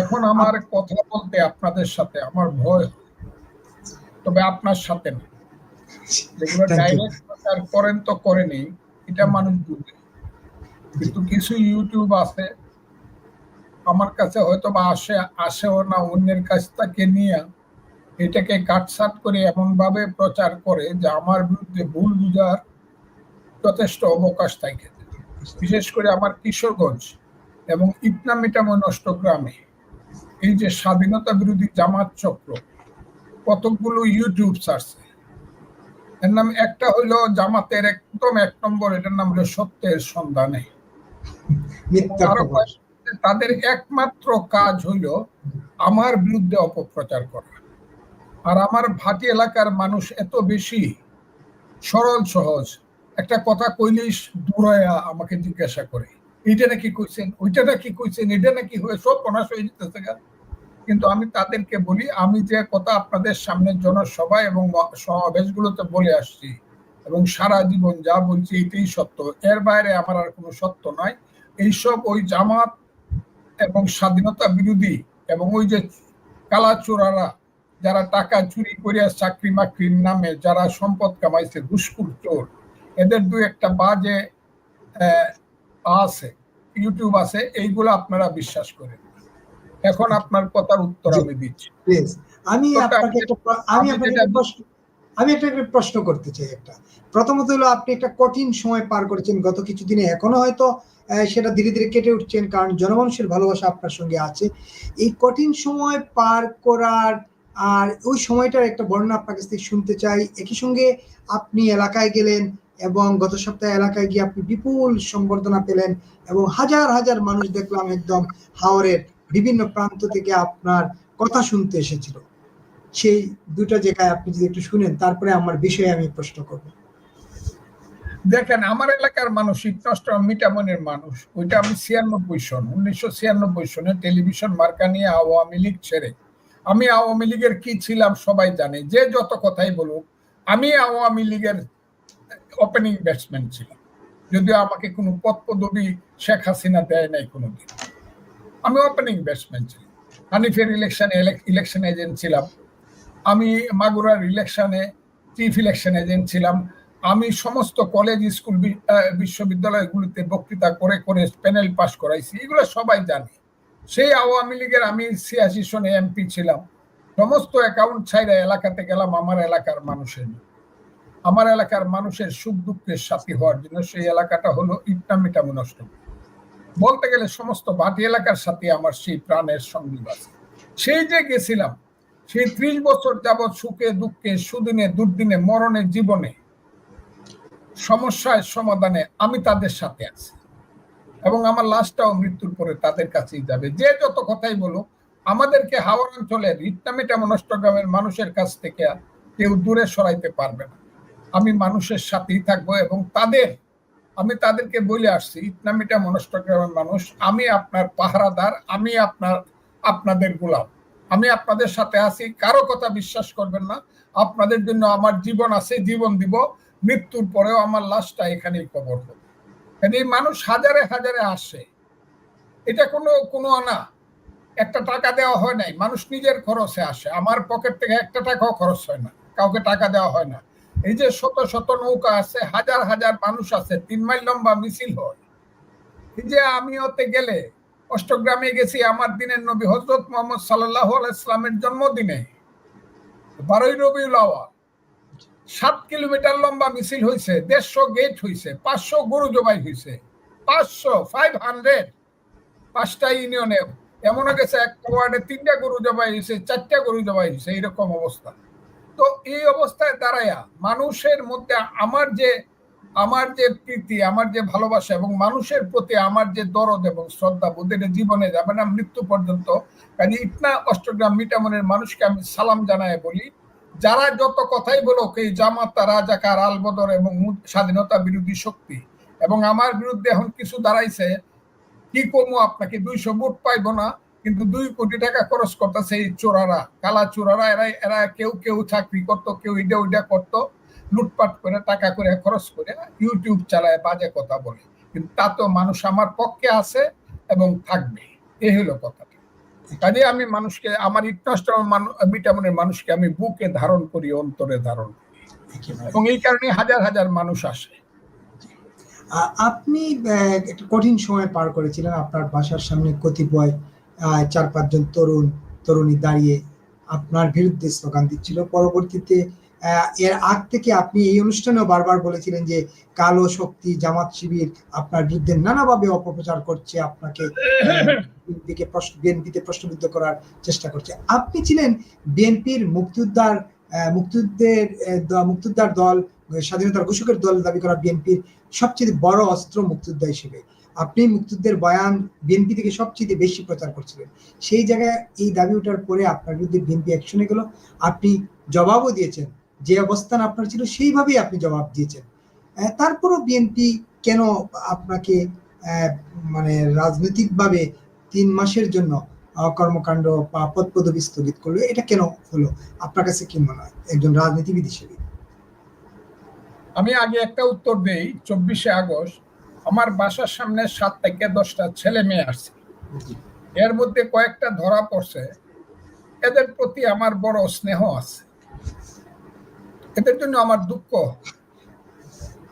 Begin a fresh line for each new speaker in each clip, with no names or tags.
এখন আমার কথা বলতে আপনাদের সাথে আমার ভয়, তবে আপনার সাথে না। যেগুলো ডাইরেক্ট প্রচার করেন তো করেনি, এটা মানুষ বুঝবে। কিন্তু কিছু ইউটিউব আছে আমার কাছে হয়তো বা আসেও না, অন্যের কাছ থেকে নিয়ে এটাকে কাটছাট করে এমন ভাবে প্রচার করে যে আমার বিরুদ্ধে ভুল বুঝার যথেষ্ট অবকাশ থাকে। বিশেষ করে আমার কিশোরগঞ্জ এবং ইটনা মিটামো নষ্ট গ্রামে এই যে স্বাধীনতা বিরোধী জামাত চক্র কতগুলো ইউটিউব ছাড়ছে। এর নাম একটা হইলো জামাতের একদম 1 নম্বর, এটার নাম হলো সত্যের সন্ধানে। তাদের একমাত্র কাজ হইল আমার বিরুদ্ধে অপপ্রচার করা। আর আমার ভাটি এলাকার মানুষ এত বেশি সরল সহজ, একটা কথা কইলেই দূরায়া আমাকে জিজ্ঞাসা করে, এইটা নাকি কইছেন, ওইটা নাকি কইছেন, এটা নাকি হয়ে সব প্রনাশ হয়ে যেতেছে। কিন্তু আমি তাদেরকে বলি, আমি যে কথা আপনাদের সামনে জনসভা এবং সমাবেশগুলোতে বলে আসছি এবং সারা জীবন যা বলছি এটাই সত্য, এর বাইরে আমার আর কোনো সত্য নয়। এইসব ওই জামাত এবং স্বাধীনতা বিরোধী এবং ওই যে কালাচোরারা যারা টাকা চুরি করিয়া চাকরি মাকরির নামে যারা সম্পদ কামাইছে, ঘুষখোর চোর, এদের 2-1টা বাজে আছে ইউটিউব আছে, এইগুলো আপনারা বিশ্বাস করেন। এখন আপনার কথার উত্তর আমি দিচ্ছি।
আমি একটা প্রশ্ন করতে চাই। প্রথমত হলো আপনি একটা কঠিন সময় পার করেছেন গত কিছুদিনে, এখনো হয়তো সেটা ধীরে ধীরে কেটে উঠছেন, কারণ জনমানুষের ভালোবাসা আপনার সঙ্গে আছে। এই কঠিন সময় পার করার আর ওই সময়টার একটা বর্ণনা আপনার কাছ থেকে শুনতে চাই। একই সঙ্গে আপনি এলাকায় গেলেন এবং গত সপ্তাহে এলাকায় গিয়ে আপনি বিপুল সম্বর্ধনা পেলেন এবং হাজার হাজার মানুষ দেখলাম একদম হাওরের বিভিন্ন প্রান্ত থেকে আপনার কথা শুনতে এসেছিল। সেই দুটো জায়গায় আপনি যদি একটু শুনেন, তারপরে আমার বিষয়ে আমি প্রশ্ন করব।
দেখেন, আমার এলাকার মানুষ ইটনষ্ট মিটামনের মানুষ, ওইটা আমি 1996 সনে টেলিভিশন মার্কা নিয়ে আওয়ামী লীগ ছেড়ে, আমি আওয়ামী লীগের কি ছিলাম সবাই জানে, যে যত কথাই বলুক, আমি আওয়ামী লীগের ওপেনিং ব্যাটসম্যান ছিলাম, যদিও আমাকে কোনো পদ পদবি শেখ হাসিনা দেয় নাই কোনোদিন। আমি ওপেনিং ব্যাটসম্যান ছিলাম। হানিফের ইলেকশন এজেন্ট ছিলাম, আমি মাগুরার ইলেকশনে চিফ ইলেকশন এজেন্ট ছিলাম, আমি সমস্ত কলেজ স্কুল বিশ্ববিদ্যালয়গুলিতে বক্তৃতা করে করে প্যানেল পাস করাইছি, এগুলো সবাই জানে। সেই আওয়ামী লীগের আমি 86 সনে এমপি ছিলাম। সমস্ত অ্যাকাউন্ট ছাইরা এলাকাতে গেলাম আমার এলাকার মানুষের সুখ দুঃখের সাথী হওয়ার জন্য। সেই এলাকাটা হলো ইটনা মিটামো নষ্ট। বলতে গেলে সমস্ত ভাটি এলাকার সাথে আমার সেই প্রাণের সঙ্গী আছে। সেই যে গেছিলাম, সেই 30 বছর যাবৎ সুখে দুঃখে, সুদিনে দুর্দিনে, মরণের জীবনে, সমস্যার সমাধানে আমি তাদের সাথে আছি এবং আমার লাশটাও মৃত্যুর পরে তাদের কাছেই যাবে। যে যত কথাই বলুক, আমাদেরকে হাওড় অঞ্চলের ইটনা মিটামো নষ্ট গ্রামের মানুষের কাছ থেকে কেউ দূরে সরাইতে পারবে না। আমি মানুষের সাথেই থাকবো এবং আমি তাদেরকে বলে আসছি, ইটনা মিটামো নষ্ট গ্রামের মানুষ, আমি আপনার পাহারাদার, আমি আপনাদের গোলাম, আমি আপনাদের সাথে আছি, কারো কথা বিশ্বাস করবেন না, আপনাদের জন্য আমার জীবন আছে, জীবন দিব, মৃত্যুর পরেও আমার লাশটা এখানেই কবর হবে। এই মানুষ হাজারে হাজারে আসে, এটা কোনো না, একটা টাকা দেওয়া হয় নাই, মানুষ নিজের খরচে আসে, আমার পকেট থেকে একটা টাকাও খরচ হয় না, কাউকে টাকা দেওয়া হয় না। এই যে শত শত নৌকা আছে, হাজার হাজার মানুষ আছে, 3 মাইল লম্বা মিছিল হয়। এই যে আমি ওতে গেলে অষ্টগ্রামে গেছি, আমার দিনের নবী হযরত মুহাম্মদ সাল্লাল্লাহু আলাইহি সাল্লামের জন্মদিনে 12ই রবিউল আউয়াল 7 কিলোমিটার লম্বা মিছিল হয়েছে, 150 গেট হয়েছে, 500 গরু জবাই হয়েছে, 5টা ইউনিয়নে, এমনও গেছে একটা ওয়ার্ডে 3টা গরু জবাই হয়েছে, 4টা গরু জবাই হয়েছে, এইরকম অবস্থা। তো এই অবস্থায় দাঁড়ায়া মানুষের মধ্যে আমার যে প্রীতি, আমার যে ভালোবাসা এবং মানুষের প্রতি আমার যে দরদ এবং শ্রদ্ধা বোধের জীবনে যাবে না মৃত্যু পর্যন্ত। কাজে ইটনা অষ্টগ্রাম মিটামনের মানুষকে আমি সালাম জানায় বলি, যারা যত কথাই বলো এই জামাতা, রাজাকার, আলবদর এবং স্বাধীনতা বিরোধী শক্তি এবং আমার বিরুদ্ধে এখন কিছু দাঁড়াইছে, কি করবো, আপনাকে 200 ভোট পাইবো না, কিন্তু 2 কোটি টাকা খরচ করতেছে এই চোরারা, কালা চোরারা। এরা কেউ চাকরি করতো, কেউ ওইটা করতো, লুটপাট করে টাকা করে খরচ করে ইউটিউব চালায়, বাজে কথা বলে। কিন্তু তা তো মানুষ আমার পক্ষে আছে এবং থাকবে, এই হলো কথাটা। কাজে আমি মানুষকে, আমার বিটামনের মানুষকে আমি বুকে ধারণ করি, অন্তরে ধারণ করি, এবং এই কারণে হাজার হাজার মানুষ আসে।
আপনি একটা কঠিন সময় পার করেছিলেন। আপনার বাসার সামনে কতিপয় 4-5 জন তরুণী দাঁড়িয়ে আপনার বিরুদ্ধে স্লোগান দিচ্ছিল। পরবর্তীতে এর আগ থেকে আপনি এই অনুষ্ঠানেও বারবার বলেছিলেন যে কালো শক্তি, জামাত শিবির আপনার বিরুদ্ধে নানাভাবে অপপ্রচার করছে, আপনাকে বিএনপিতে প্রশ্নবিদ্ধ করার চেষ্টা করছে। আপনি ছিলেন বিএনপির মুক্তিযোদ্ধার দল, স্বাধীনতার ঘোষকের দল দাবি করা বিএনপির সবচেয়ে বড় অস্ত্র মুক্তিযোদ্ধা হিসেবে আপনি মুক্তিযুদ্ধের বয়ান বিএনপি থেকে সবচেয়ে বেশি প্রচার করছিলেন। সেই জায়গায় এই দাবি ওঠার পরে আপনার বিরুদ্ধে বিএনপি অ্যাকশনে গেল, আপনি জবাবও দিয়েছেন। যে অবস্থান আপনার ছিল সেইভাবেই আপনি জবাব দিয়েছেন। তারপরও বিএনপি কেন আপনাকে মানে রাজনৈতিকভাবে 3 মাসের জন্য কর্মকাণ্ড বা পদপদবি স্থগিত করলো? এটা কেন হলো আপনার কাছে কি মনে হয় একজন রাজনীতিবিদ হিসেবে?
আমি আগে একটা উত্তর দেই। 24শে আগস্ট আমার বাসার সামনে 7 থেকে 10টা ছেলে মেয়ে আসছে, এর মধ্যে কয়েকটা ধরা পড়ছে। এদের প্রতি আমার বড় স্নেহ আছে, এদের জন্য আমার দুঃখ।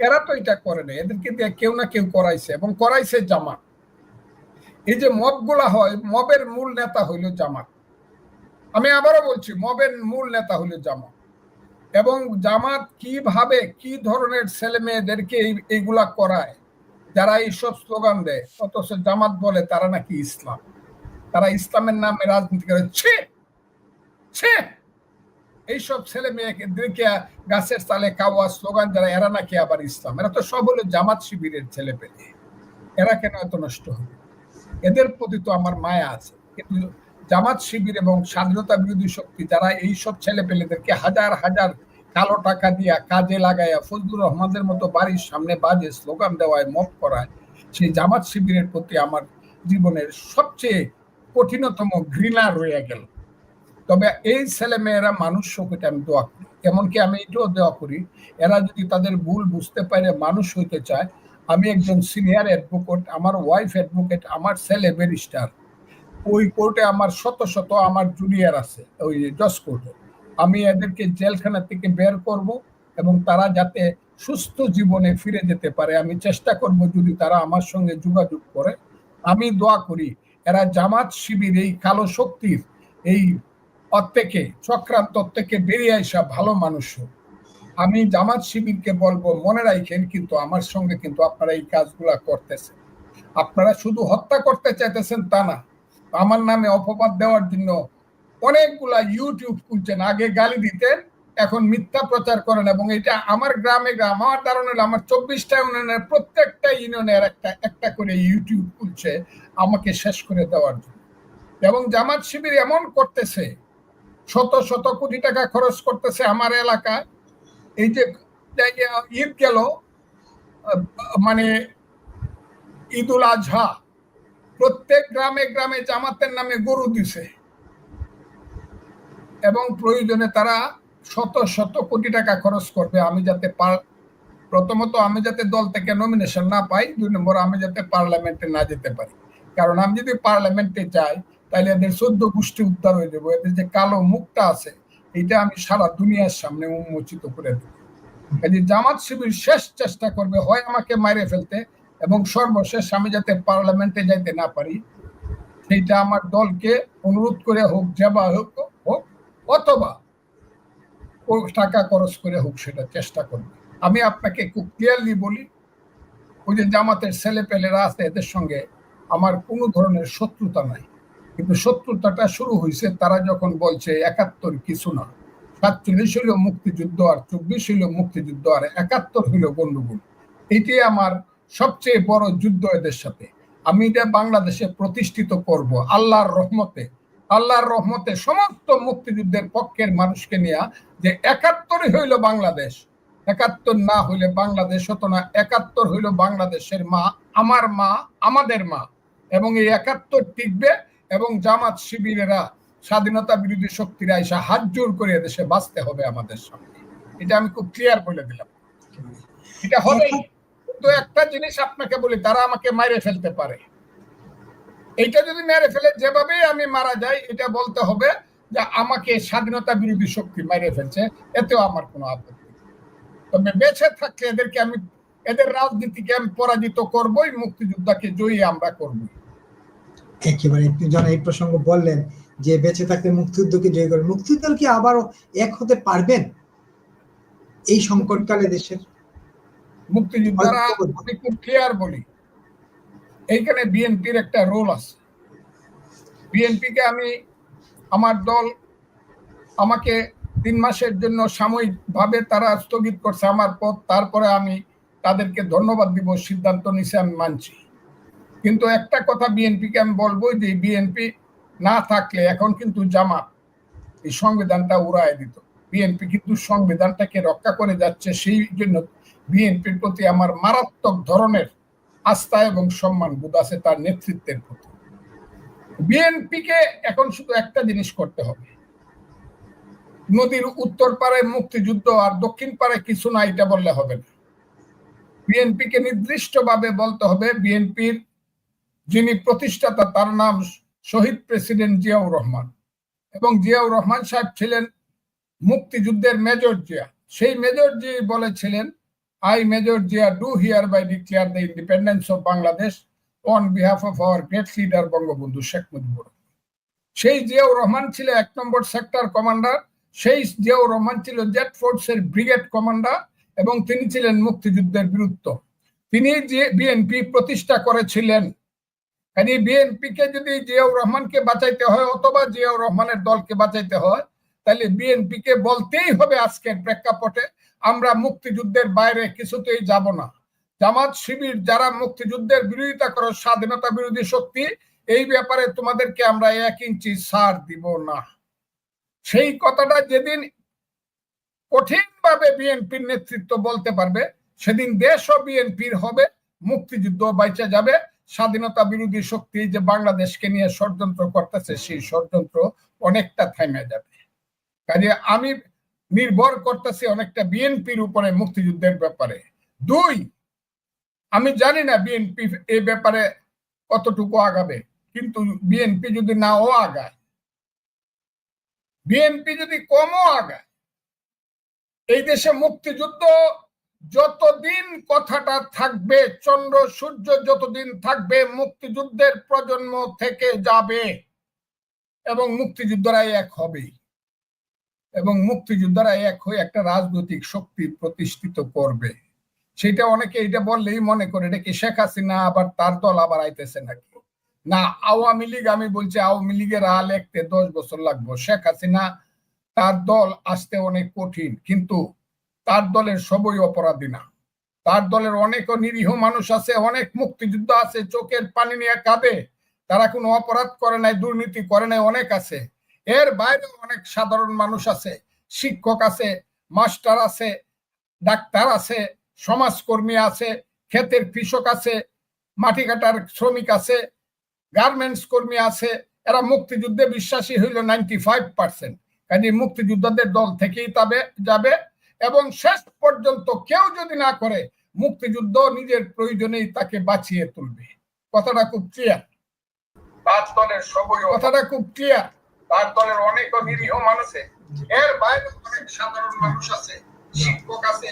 এরা তো এটা করে না, এদেরকে দিয়ে কেউ না কেউ করাইছে, এবং করাইছে জামাত। এই যে মব গুলা হয়, মবের মূল নেতা হইল জামাত। আমি আবারও বলছি, মবের মূল নেতা হইল জামাত। এবং জামাত কিভাবে, কি ধরনের ছেলে মেয়েদেরকে এইগুলা করায়, যারা এইসব স্লোগান দেয়, অথচ জামাত বলে তারা নাকি ইসলাম, তারা ইসলামের নামে রাজনীতি করে। এইসব ছেলে মেয়েদেরকে গাছের তালে কাওয়া স্লোগান যারা, এরা নাকি আবার ইসলাম। এরা তো সব হলো জামাত শিবিরের ছেলে পেলে। এরা কেন এত নষ্ট হবে? এদের প্রতি তো আমার মায়া আছে। কিন্তু জামাত শিবির এবং স্বাধীনতা বিরোধী শক্তি যারা এইসব ছেলে পেলেদেরকে হাজার হাজার কালো টাকা দিয়া কাজে লাগাইয়া ফজলুর রহমানের মতো বাড়ির সামনে বাজে স্লোগান দেওয়ায়, মব করায়, সেই জামাত শিবিরের প্রতি আমার জীবনের সবচেয়ে কঠিনতম ঘৃণা রয়ে গেল। তবে এই ছেলে মেয়েরা মানুষ হোক, এটা আমি দোয়া করি। এমনকি আমি এটাও দোয়া করি, এরা যদি তাদের ভুল বুঝতে পারে মানুষ হইতে চায়। আমি একজন সিনিয়র অ্যাডভোকেট, আমার ওয়াইফ অ্যাডভোকেট, আমার ছেলে ব্যারিস্টার। ওই কোর্টে আমার শত শত আমার জুনিয়র আছে, ওই জজ কোর্টে। আমি এদেরকে জেলখানা থেকে বের করব, এবং তারা যাতে সুস্থ জীবনে ফিরে যেতে পারে আমি চেষ্টা করব, যদি তারা আমার সঙ্গে যোগাযোগ করে। আমি দোয়া করি এরা জামাত শিবির, এই কালো শক্তির এই থেকে চক্রান্ত থেকে বেরিয়ে আসা ভালো মানুষ হোক। আমি জামাত শিবিরকে বলবো, মনে রাখেন কিন্তু আমার সঙ্গে কিন্তু আপনারা এই কাজগুলা করতেছেন। আপনারা শুধু হত্যা করতে চাইতেছেন তা না, আমার নামে অপবাদ দেওয়ার জন্য অনেকগুলা ইউটিউব খুলছেন। আগে গালি দিতেন, এখন মিথ্যা প্রচার করেন। এবং এটা আমার গ্রামে আমার ধারণা হলো আমার 24টা ইউনিয়নের প্রত্যেকটা ইউনিয়নের একটা করে ইউটিউব খুলছে আমাকে শেষ করে দেওয়ার জন্য। এবং জামাত শিবির এমন করতেছে, শত শত কোটি টাকা খরচ করতেছে আমার এলাকায়। এই যে ঈদ গেল, মানে ঈদুল আজহা, প্রত্যেক গ্রামে গ্রামে জামাতের নামে গরু দিছে, এবং প্রয়োজনে তারা শত শত কোটি টাকা খরচ করবে। আমি যাতে প্রথমত আমি যাতে দল থেকে নমিনেশন না পাই, 2 নম্বর আমি যাতে পার্লামেন্টে না যেতে পারি। কারণ আমি যদি পার্লামেন্টে যাই, তাহলে এদের 14 গোষ্ঠী উদ্ধার হয়ে যাবো। এদের যে কালো মুখটা আছে, এটা আমি সারা দুনিয়ার সামনে উন্মোচিত করে দেব। জামাত শিবির শেষ চেষ্টা করবে হয় আমাকে মাইরে ফেলতে, এবং সর্বশেষ আমি যাতে পার্লামেন্টে যাইতে না পারি, সেইটা আমার দলকে অনুরোধ করে হোক, যেবা হোক, অথবা টাকা খরচ করে হোক, সেটা চেষ্টা করবে। আমি আপনাকে খুব ক্লিয়ারলি বলি, ওই যে জামাতের ছেলে পেলেরা আছে, এদের সঙ্গে আমার কোনো ধরনের শত্রুতা নাই। কিন্তু শত্রুতাটা শুরু হয়েছে তারা যখন বলছে 71 কিছু না, 47 হইল মুক্তিযুদ্ধ, আর 24 হইল মুক্তিযুদ্ধ, আর 71 হইল গন্ডগোল। এটাই আমার সবচেয়ে বড় যুদ্ধ এদের সাথে। আমি এটা বাংলাদেশে প্রতিষ্ঠিত করব আল্লাহর রহমতে। আল্লাহর রহমতে সমস্ত মুক্তিযুদ্ধের পক্ষের মানুষকে নিয়ে, যে 71 হইল বাংলাদেশ, 71 না হইলে বাংলাদেশ হতো না। 71 হইল বাংলাদেশের মা, আমার মা, আমাদের মা। এবং এই 71 টিকবে, এবং জামাত শিবিরেরা, স্বাধীনতা বিরোধী শক্তিরা এসে হাত জোর করে এদেশে বাঁচতে হবে আমাদের সামনে। এটা আমি খুব ক্লিয়ার বলে দিলাম। এটা হবেই। তো একটা জিনিস আপনাকে বলি, তারা আমাকে মাইরে ফেলতে পারে, এইটা যদি মেরে ফেলে, যেভাবেই আমি মারা যাই, এটা বলতে হবে যে আমাকে স্বাধীনতা বিরোধী শক্তি মেরে ফেলছে, এতেও আমার কোনো আপত্তি নেই। তবে বেঁচে থাকলে এদের রাজনীতিকে আমি পরাজিত করবই, মুক্তিযোদ্ধাকে জয়ী আমরা করবো।
একেবারে যখন এই প্রসঙ্গ বললেন যে বেঁচে থাকলে মুক্তিযুদ্ধকে জয় করবেন, মুক্তিযুদ্ধ কি আবারও এক হতে পারবেন এই সংকটকালে দেশের?
মুক্তিযোদ্ধারা, আমি খুব ক্লিয়ার বলি, এইখানে বিএনপির একটা রোল আছে। বিএনপিকে আমার দল আমাকে 3 মাসের জন্য সাময়িকভাবে তারা স্থগিত করছে আমার পদ, তারপরে আমি তাদেরকে ধন্যবাদ দিব, সিদ্ধান্ত নিছে, আমি মানছি। কিন্তু একটা কথা বিএনপিকে আমি বলবো যে বিএনপি না থাকলে এখন কিন্তু জামাত এই সংবিধানটা উড়ায় দিত। বিএনপি কিন্তু সংবিধানটাকে রক্ষা করে যাচ্ছে, সেই জন্য বিএনপির প্রতি আমার মারাত্মক ধরনের আস্থা এবং সম্মান বোধ আছে তার নেতৃত্বের প্রতি। বিএনপিকে এখন শুধু একটা জিনিস করতে হবে, নদীর উত্তর পারে মুক্তিযুদ্ধ আর দক্ষিণ পারে কিছু না, এটা বললে হবে না। বিএনপিকে নির্দিষ্টভাবে বলতে হবে, বিএনপির যিনি প্রতিষ্ঠাতা তার নাম শহীদ প্রেসিডেন্ট জিয়াউর রহমান, এবং জিয়াউর রহমান সাহেব ছিলেন মুক্তিযুদ্ধের মেজর জিয়া। সেই মেজর জিয়া বলেছিলেন, I major Zia do hereby declare the independence of Bangladesh on behalf of our great leader Bangabandhu Sheikh Mujibur Rahman. সেই জিয়াউর রহমান ছিল 1 নম্বর সেক্টর কমান্ডার, সেই জিয়াউর রহমান ছিল জেট ফোর্সের ব্রিগেড কমান্ডার, এবং তিনি ছিলেন মুক্তিযুদ্ধের বীরত্ব। তিনি যে বিএনপি প্রতিষ্ঠা করেছিলেন। বিএনপিকে যদি জিয়াউর রহমানকে বাঁচাইতে হয় অথবা জিয়াউর রহমানের দলকে বাঁচাইতে হয়, তাহলে বিএনপিকে বলতেই হবে আজকের প্রেক্ষাপটে আমরা মুক্তিযুদ্ধের বাইরে কিছুতেই যাব না। জামাত শিবির যারা মুক্তিযুদ্ধের বিরোধিতা করো, স্বাধীনতা বিরোধী শক্তি, এই ব্যাপারে তোমাদেরকে আমরা 1 ইঞ্চি ছাড় দিব না। সেই কথাটা যেদিন কঠিনভাবে বিএনপির নেতৃত্ব বলতে পারবে, সেদিন দেশও বিএনপির হবে, মুক্তিযুদ্ধ বাইচা যাবে। স্বাধীনতা বিরোধী শক্তি যে বাংলাদেশকে নিয়ে ষড়যন্ত্র করতেছে, সেই ষড়যন্ত্র অনেকটা থেমে যাবে। কাজে আমি নির্ভর করতেছি অনেকটা বিএনপির উপরে মুক্তিযুদ্ধের ব্যাপারে। 2, আমি জানি না বিএনপি এই ব্যাপারে কতটুকু আগাবে, কিন্তু বিএনপি যদি নাও আগায়, বিএনপি যদি কমও আগায়, এই দেশে মুক্তিযুদ্ধ যতদিন কথাটা থাকবে, চন্দ্র সূর্য যতদিন থাকবে, মুক্তিযুদ্ধের প্রজন্ম থেকে যাবে এবং মুক্তিযোদ্ধারা এক হবে, এবং মুক্তিযোদ্ধারা এক হয়ে একটা রাজনৈতিক শক্তি প্রতিষ্ঠিত করবে। সেটা অনেকে এটা বললেই মনে করে এটা কি শেখ হাসিনা আবার তার দল আবার আইতেছে নাকি। না, আওয়ামী লীগ, আমি বলছি আওয়ামী লীগের আল একতে 10 বছর লাগবে। শেখ হাসিনা তার দল আসতে অনেক কঠিন, কিন্তু তার দলের সবই অপরাধী না। তার দলের অনেক নিরীহ মানুষ আছে, অনেক মুক্তিযুদ্ধ আছে, চোখের পানি নিয়ে কাঁদে, তারা কোনো অপরাধ করে নাই, দুর্নীতি করে নাই, অনেক আছে। এর বাইরে অনেক সাধারণ মানুষ আছে, শিক্ষক আছে, মাস্টার আছে, ডাক্তার আছে, সমাজকর্মী আছে, ক্ষেতের কৃষক আছে, মাটি কাটার শ্রমিক আছে, গার্মেন্টস কর্মী আছে। এরা মুক্তিযুদ্ধে বিশ্বাসী হইল 95%। কাজে মুক্তিযোদ্ধাদের দল থেকেই যাবে, এবং শেষ পর্যন্ত কেউ যদি না করে, মুক্তিযুদ্ধ নিজের প্রয়োজনেই তাকে বাঁচিয়ে তুলবে। কথাটা খুব ক্লিয়ার। তার দলের সবই, কথাটা খুব ক্লিয়ার। তার দলের অনেক নিরীহ মানুষ আছে, এর বাইরে অনেক সাধারণ মানুষ আছে, শিক্ষক আছে।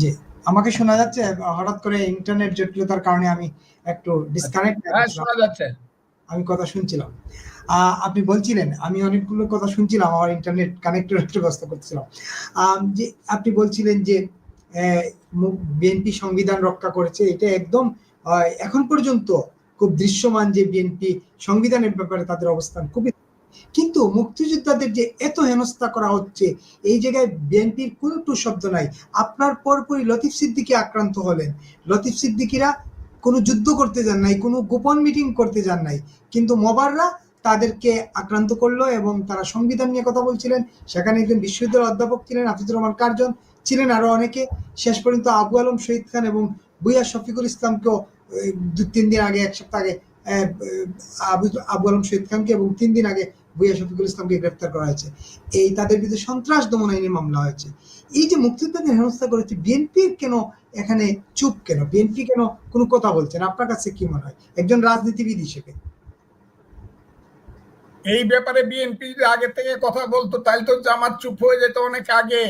জি, আমাকে শোনা যাচ্ছে? হঠাৎ করে ইন্টারনেট জটিলতার কারণে আমি একটু ডিসকানেক্ট।
হ্যাঁ, শোনা যাচ্ছে।
আমি কথা শুনছিলাম, আপনি বলছিলেন, আমি অনেকগুলো কথা শুনছিলাম, আমার ইন্টারনেট কানেক্টর একটু ব্যস্ত করছিলাম। যে আপনি বলছিলেন যে বিএনপি সংবিধান রক্ষা করেছে, এটা একদম এখন পর্যন্ত খুব দৃশ্যমান যে বিএনপি সংবিধানের ব্যাপারে তাদের অবস্থান খুবই। কিন্তু মুক্তিযোদ্ধাদের যে এত হেনস্থা করা হচ্ছে, এই জায়গায় বিএনপির কোনো টু শব্দ নাই। আপনার পরপরই লতিফ সিদ্দিকী আক্রান্ত হলেন। লতিফ সিদ্দিকীরা কোনো যুদ্ধ করতে যান নাই, কোনো গোপন মিটিং করতে যান নাই, কিন্তু মবাররা তাদেরকে আক্রান্ত করলো এবং তারা সংবিধান নিয়ে কথা বলছিলেন। সেখানে একজন বিশ্ববিদ্যালয়ের অধ্যাপক ছিলেন হাফিজুর রহমান কার্জন, ছিলেন আরো অনেকে। শেষ পর্যন্ত আবু আলম শহীদ খান এবং ভূঁইয়া শফিকুল ইসলামকেও 2-3 দিন আগে, 1 সপ্তাহ আগে আবু আলম শহীদ খানকে এবং 3 দিন আগে ভূঁইয়া শফিকুল ইসলামকে গ্রেফতার করা হয়েছে। এই তাদের বিরুদ্ধে সন্ত্রাস দমন আইনে মামলা হয়েছে। এই যে মুক্তিযোদ্ধাদের হেনস্থা করেছে, বিএনপির কেন এখানে চুপ? কেন বিএনপি কেন কোনো কথা বলছেন? আপনার কাছে কি মনে হয় একজন রাজনীতিবিদ হিসেবে?
এই ব্যাপারে বিএনপি যদি আগে থেকে কথা বলতো তাহলে তো জামাত চুপ হয়ে যেত অনেক আগে।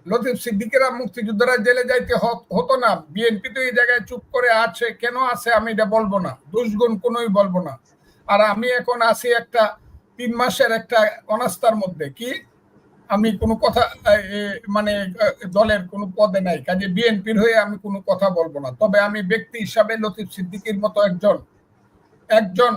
লতিফ সিদ্দিকেরা মুক্তিযোদ্ধারা জেলে যাইতে হতো না। বিএনপি তো এই জায়গায় চুপ করে আছে, কেন আছে আমি এটা বলবো না, দোষগুণ কোনোই বলবো না। আর আমি এখন আছি একটা 3 মাসের একটা অনাস্থার মধ্যে, কি আমি কোনো কথা মানে দলের কোনো পদে নাই, কাজে বিএনপির হয়ে আমি কোনো কথা বলবো না। তবে আমি ব্যক্তি হিসাবে লতিফ সিদ্দিকীর মতো একজন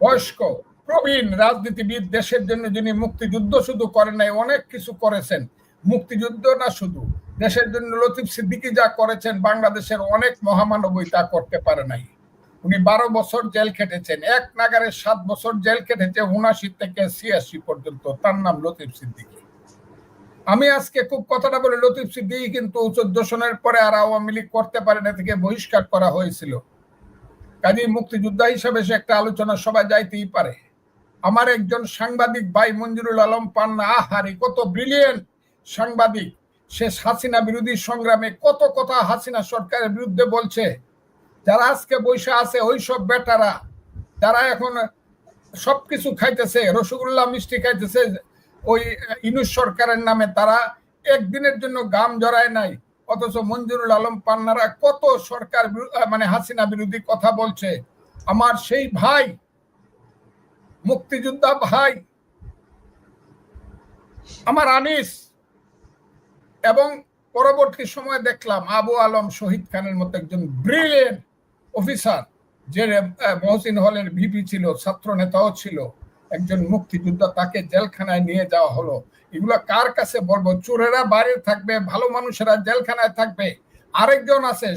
বয়স্ক প্রবীণ রাজনীতিবিদ, দেশের জন্য যিনি মুক্তিযুদ্ধ শুধু করেন নাই, অনেক কিছু করেছেন, মুক্তিযুদ্ধ না শুধু, দেশের জন্য লতিফ সিদ্দিকী যা করেছেন বাংলাদেশের অনেক মহামানবই তা করতে পারে নাই। উনি 12 বছর জেল খেটেছেন, এক নাগারে 7 বছর জেল খেটেছে 79 থেকে 86 পর্যন্ত। তার নাম লতিফ সিদ্দিকী। আমি আজকে খুব কথাটা বলে, লতিফ সিদ্দিকী কিন্তু 14 সনের পরে আর আওয়ামী লীগ করতে পারে না, থেকে বহিষ্কার করা হয়েছিল। কাজী মুক্তিযোদ্ধা হিসেবে সে একটা আলোচনা সবাই যাইতেই পারে। আমার একজন সাংবাদিক ভাই মঞ্জুরুল আলম পান্না, আহারে কত ব্রিলিয়েন্ট সাংবাদিক, সে হাসিনা বিরোধী সংগ্রামে কত কথা হাসিনা সরকারের বিরুদ্ধে বলছে। যারা আজকে বৈশা আছে ওই সব বেটারা, যারা এখন সবকিছু খাইতেছে, রসগোল্লা মিষ্টি খাইতেছে ওই ইউনূস সরকারের নামে, তারা একদিনের জন্য গাম জড়ায় নাই। অথচ মঞ্জুরুল আলম পান্নারা কত সরকার মানে হাসিনা বিরোধী কথা বলছে। আমার সেই ভাই, মুক্তিযোদ্ধা ভাই আমার আনিস, এবং পরবর্তী সময় দেখলাম আবু আলম শহীদ খানের মতো একজন ব্রিলিয়েন্ট অফিসার, যে মহসিন হলের ভিপি ছিল, ছাত্র নেতাও ছিল, একজন মুক্তিযোদ্ধা, তাকে জেলখানায় নিয়ে যাওয়া হলো। এগুলো কার কাছে বলবো? চোরেরা বাইরে থাকবে, ভালো মানুষেরা জেলখানায় থাকবে। আরেকজন আছে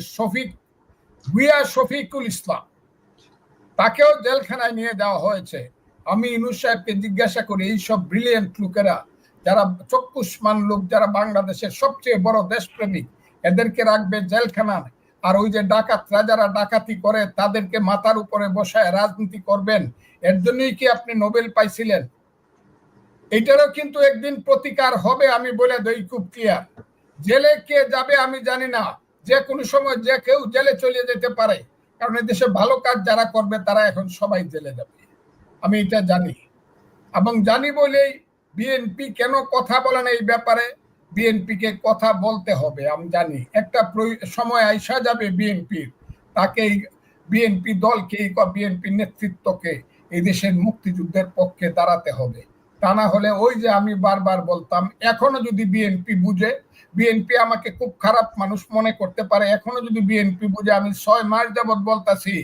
শফিকুল ইসলাম, তাকেও জেলখানায় নিয়ে যাওয়া হয়েছে। আমি ইউনূস সাহেবকে জিজ্ঞাসা করি, এইসব ব্রিলিয়েন্ট লোকেরা, যারা চক্ষুষ্মান লোক, যারা বাংলাদেশের সবচেয়ে বড় দেশপ্রেমিক, এদেরকে রাখবে জেলখানায়? আর ওই যে ডাকাতরা যারা ডাকাতি করে তাদেরকে মাথার উপরে বসায় রাজনীতি করবেন? এর জন্যই কি আপনি নোবেল পাইছিলেন? এইটারও কিন্তু একদিন প্রতিকার হবে, আমি বলে দেই খুব ক্লিয়ার। জেলে কে যাবে আমি জানি না, যে কোনো সময় যে কেউ জেলে চলে যেতে পারে, কারণ এই দেশে ভালো কাজ যারা করবে তারা এখন সবাই জেলে যাবে, আমি এটা জানি। এবং জানি বলেই বিএনপি কেন কথা বলে না এই ব্যাপারে। বিএনপি কে কথা বলতে হবে, আমি জানি একটা সময় আইসা যাবে বিএনপির, তাকে বিএনপি দলকে, বিএনপি নেতৃত্বকে এই দেশের মুক্তিযুদ্ধের পক্ষে দাঁড়াতে হবে। তা না হলে ওই যে আমি বারবার বলতাম, এখনো যদি বিএনপি বুঝে, বিএনপি আমাকে খুব খারাপ মানুষ মনে করতে পারে, এখনো যদি বিএনপি বুঝে, আমি 6 মাস যাবৎ বলতাছি,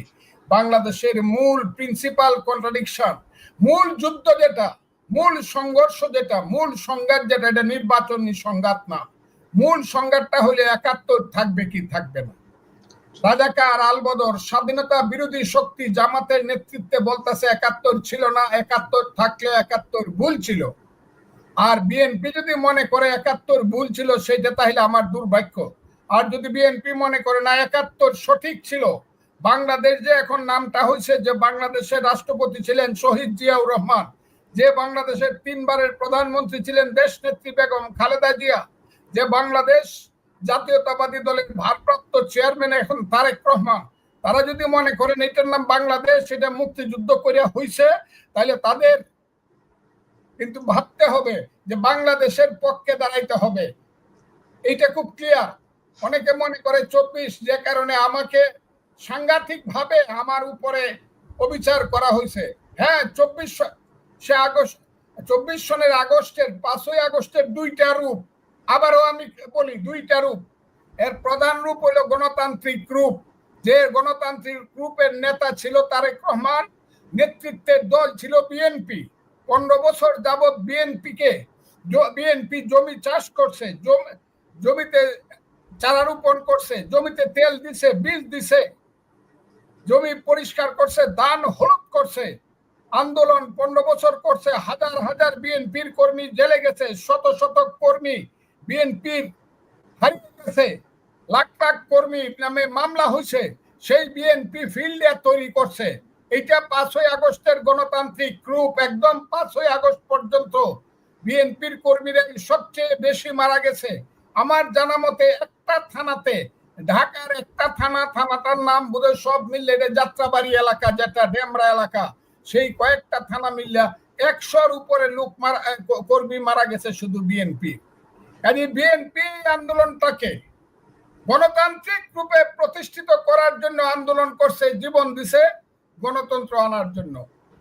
বাংলাদেশের মূল প্রিন্সিপাল কন্ট্রাডিকশন, মূল যুদ্ধ যেটা, মূল সংঘর্ষ যেটা, মূল সংঘাত যেটা, এটা নির্বাচনী সংঘাত না। মূল সংঘাতটা হলে 71 থাকবে কি থাকবে না। রাজাকার আলবদর স্বাধীনতা বিরোধী শক্তি জামাতের নেতৃত্বে বলতেছে 71 ছিল না, 71 থাকলে 71 ভুল ছিল। আর বিএনপি যদি মনে করে 71 ভুল ছিল, সেটা তাহলে আমার দুর্ভাগ্য। আর যদি বিএনপি মনে করে না 71 সঠিক ছিল, বাংলাদেশ যে এখন নামটা হয়েছে, যে বাংলাদেশের রাষ্ট্রপতি ছিলেন শহীদ জিয়াউর রহমান, যে বাংলাদেশের 3 বারের প্রধানমন্ত্রী ছিলেন দেশ নেত্রী বেগম খালেদা জিয়া, যে বাংলাদেশ জাতীয়তাবাদী দলের ভারপ্রাপ্ত চেয়ারম্যান এখন তারেক রহমান, তারা যদি মনে করেন এটার নাম বাংলাদেশ, সেটা মুক্তিযুদ্ধ করে হয়েছে, তাহলে তাদের কিন্তু ভাবতে হবে যে বাংলাদেশের পক্ষে দাঁড়াইতে হবে। এইটা খুব ক্লিয়ার। অনেকে মনে করে 24, যে কারণে আমাকে সাংঘাতিক ভাবে আমার উপরে অবিচার করা হয়েছে। হ্যাঁ, 24 সনের আগস্টের 5ই আগস্টের 2টা রূপ, আবারও আমি বলি 2টা রূপ। এর প্রধান রূপ হলো গণতান্ত্রিক রূপ, যে গণতান্ত্রিক রূপের নেতা ছিল তারেক রহমান, নেতৃত্বের দল ছিল বিএনপি। 15 বছর যাবৎ বিএনপি জমি চাষ করছে, জমিতে চারা রোপণ করছে, জমিতে তেল দিছে, বীজ দিছে, জমি পরিষ্কার করছে, ধান হলুদ করছে, আন্দোলন 15 বছর করছে। হাজার হাজার বিএনপির কর্মী জেলে গেছে, শত শত কর্মী বিএনপির হারিয়ে গেছে, লাখ লাখ কর্মী নামে মামলা হয়েছে। সেই বিএনপি ফিল্ডে তৈরি করছে। এটা 5ই আগস্টের গণতান্ত্রিক রূপ। একদম 5ই আগস্ট পর্যন্ত বিএনপির কর্মীরা সবচেয়ে বেশি মারা গেছে। আমার জানা মতে একটা থানাতে, ঢাকার একটা থানাটার নাম বোধহয় সব মিললে যাত্রাবাড়ি এলাকা, যেটা ডেমরা এলাকা, সেই কয়েকটা থানা মিল্লা 100-র উপরে লোক কর্মী মারা গেছে শুধু বিএনপি। কাজে বিএনপি আন্দোলনটাকে গণতান্ত্রিক রূপে প্রতিষ্ঠিত করার জন্য আন্দোলন করছে, জীবন দিছে গণতন্ত্র আনার জন্য।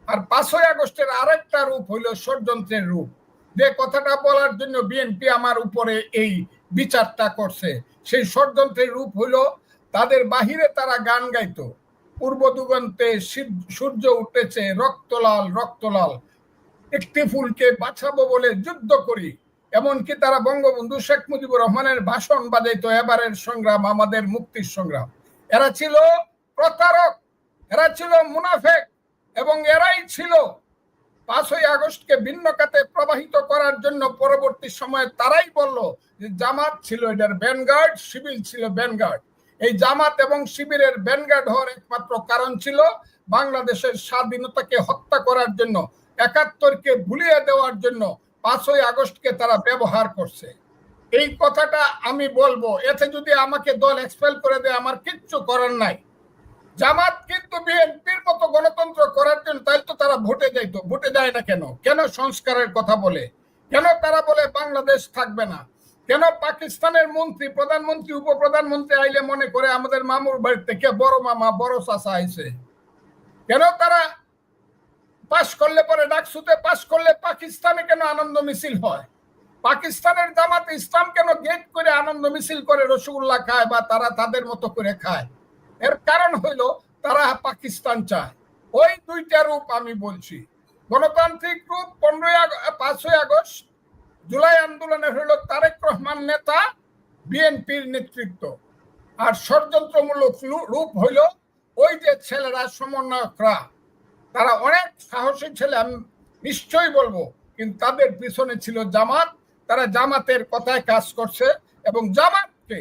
আর 5ই আগস্টের আরেকটা রূপ হইল ষড়যন্ত্রের রূপ, যে কথাটা বলার জন্য বিএনপি আমার উপরে এই বিচারটা করছে। সেই ষড়যন্ত্রের রূপ হইল তাদের বাহিরে তারা গান গাইতো, পূর্ব দিগন্তে সূর্য উঠেছে রক্তলাল রক্তলাল, একটি ফুলকে বাঁচাবো বলে যুদ্ধ করি। এমনকি তারা বঙ্গবন্ধু শেখ মুজিবুর রহমানের ভাষণ বাজাইতো, এবারের সংগ্রাম আমাদের মুক্তির সংগ্রাম। এরা ছিল প্রতারক, এরা ছিল মুনাফেক, এবং এরাই ছিল 5ই আগস্টকে ভিন্ন খাতে প্রবাহিত করার জন্য পরবর্তী সময়ে তারাই বলল যে জামাত ছিল এটার ভ্যানগার্ড, শিবির ছিল ভ্যানগার্ড। এই জামাত এবং শিবিরের ভ্যানগার্ড হওয়ার একমাত্র কারণ ছিল বাংলাদেশের স্বাধীনতাকে হত্যা করার জন্য, 71কে ভুলিয়ে দেওয়ার জন্য 5ই আগস্টকে তারা ব্যবহার করছে। এই কথাটা আমি বলবো, এতে যদি আমাকে দল এক্সপেল করে দেয় আমার কিচ্ছু করার নাই। জামাত কিন্তু বিএনপির মতো গণতন্ত্র করার জন্য, তাই তো তারা ভোটে যাইতো। ভোটে যায় না কেন? কেন সংস্কারের কথা বলে? কেন তারা বলে বাংলাদেশ থাকবে না? কেন পাকিস্তানের মন্ত্রী, প্রধানমন্ত্রী, উপপ্রধানমন্ত্রী আইলে মনে করে আমাদের মামুর বাড়ি থেকে বড় মামা বড় চাচা আইছে? কেন তারা পাশ করলে পরে ডাকসুতে পাশ করলে পাকিস্তানে কেন আনন্দ মিছিল হয়? পাকিস্তানের জামাতে ইসলাম কেন গেট করে আনন্দ মিছিল করে রসগোল্লা খায় বা তারা তাদের মতো করে খায়? এর কারণ হইল তারা পাকিস্তান চায়। ওই দুইটা রূপ আমি বলছি। গণতান্ত্রিক রূপ 5ই আগস্ট, জুলাই আন্দোলনের হইল তারেক রহমান নেতা, বিএনপির নেতৃত্ব। আর ষড়যন্ত্রমূলক রূপ হইল ওই যে ছেলেরা, সমন্বয়করা, তারা অনেক সাহসী ছেলে, আমি নিশ্চয়ই বলবো, কিন্তু তাদের পিছনে ছিল জামাত। তারা জামাতের কথায় কাজ করছে এবং জামাতকে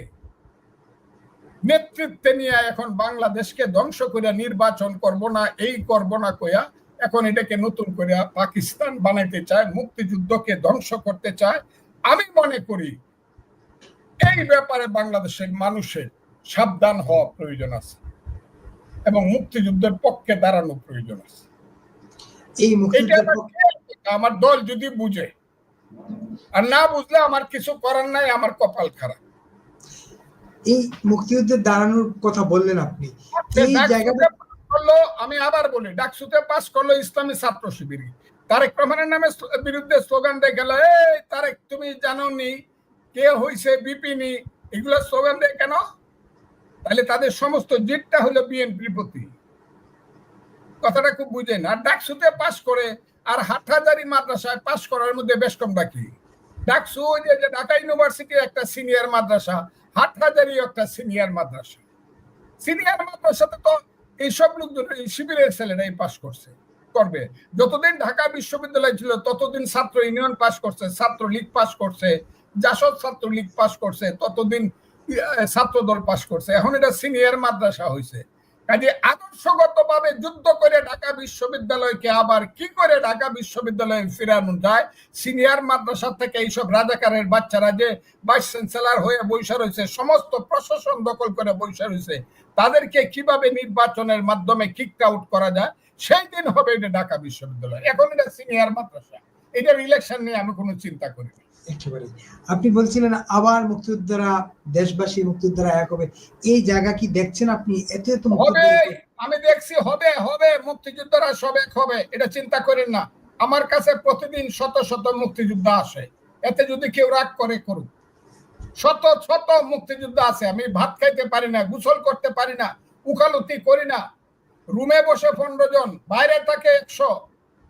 নেতৃত্বে নিয়ে এখন বাংলাদেশকে ধ্বংস করে নির্বাচন করব না, এই করব না কইয়া এখন এটাকে নতুন করে পাকিস্তান বানাইতে চায়, মুক্তিযুদ্ধকে ধ্বংস করতে চায়। আমি মনে করি এই ব্যাপারে বাংলাদেশের মানুষের সাবধান হওয়া প্রয়োজন আছে এবং মুক্তিযুদ্ধের পক্ষে দাঁড়ানো প্রয়োজন আছে। আমার দল যদি বুঝে, আর না বুঝলে আমার কিছু করার নাই, আমার কপাল খারাপ।
এই মুক্তিযুদ্ধের দাঁড়ানোর কথা বললেন আপনি, এই জায়গাটা
আমি আবার বলি, ডাকসুতে পাস করলো ইসলামী ছাত্র শিবির, তারেক রহমানের নামে বিরুদ্ধে স্লোগান দিয়ে গেল, এই তারেক তুমি জানো নি কে হইছে বিপিনি, এগুলো স্লোগান দেয় কেন? তাহলে তাদের সমস্ত জিতটা হলো বিএনপির প্রতি। কথাটা খুব বুঝেন। আর ডাকসুতে পাস করে আর হাটহাজারী মাদ্রাসায় পাস করার মধ্যে বেশ কম বাকি। ডাকসু যে ঢাকা ইউনিভার্সিটি একটা সিনিয়র মাদ্রাসা, হাটহাজারী একটা সিনিয়র মাদ্রাসা। সিনিয়র মাদ্রাসাতে তো এইসব লোকজন, এই শিবিরের ছেলেরাই পাস করছে, করবে। যতদিন ঢাকা বিশ্ববিদ্যালয় ছিল ততদিন ছাত্র ইউনিয়ন পাস করছে, ছাত্র লীগ পাস করছে, জাসদ ছাত্র লীগ পাস করছে, ততদিন ছাত্র দল পাস করছে। এখন এটা সিনিয়র মাদ্রাসা হয়েছে। কাজে আদর্শগতভাবে যুদ্ধ করে ঢাকা বিশ্ববিদ্যালয়কে আবার কি করে ঢাকা বিশ্ববিদ্যালয়ে ফিরানো যায়, সিনিয়র মাদ্রাসা থেকে এইসব রাজাকারের বাচ্চারা যে ভাইস চ্যান্সেলর হয়ে বৈশা রয়েছে, সমস্ত প্রশাসন দখল করে বৈশা রয়েছে, তাদেরকে কিভাবে নির্বাচনের মাধ্যমে কিক আউট করা যায়, সেই দিন হবে এটা ঢাকা বিশ্ববিদ্যালয়। এখন এটা সিনিয়র মাদ্রাসা, এটার ইলেকশন নিয়ে আমি কোনো চিন্তা করি না।
একেবারে আপনি বলছিলেন আবার মুক্তিযোদ্ধারা, দেশবাসী মুক্তিযোদ্ধারা এক হবে, এই জায়গা কি দেখছেন আপনি? এত
হবে, আমি দেখছি হবে হবে, মুক্তিযোদ্ধারা সব এক হবে, এটা চিন্তা করেন না। আমার কাছে প্রতিদিন শত শত মুক্তিযোদ্ধা আসে, এতে যদি কেউ রাগ করে করুক। শত শত মুক্তিযোদ্ধা আছে। আমি ভাত খাইতে পারি না, গোসল করতে পারি না, উকালতি করি না, রুমে বসে 15 জন, বাইরে থাকে 100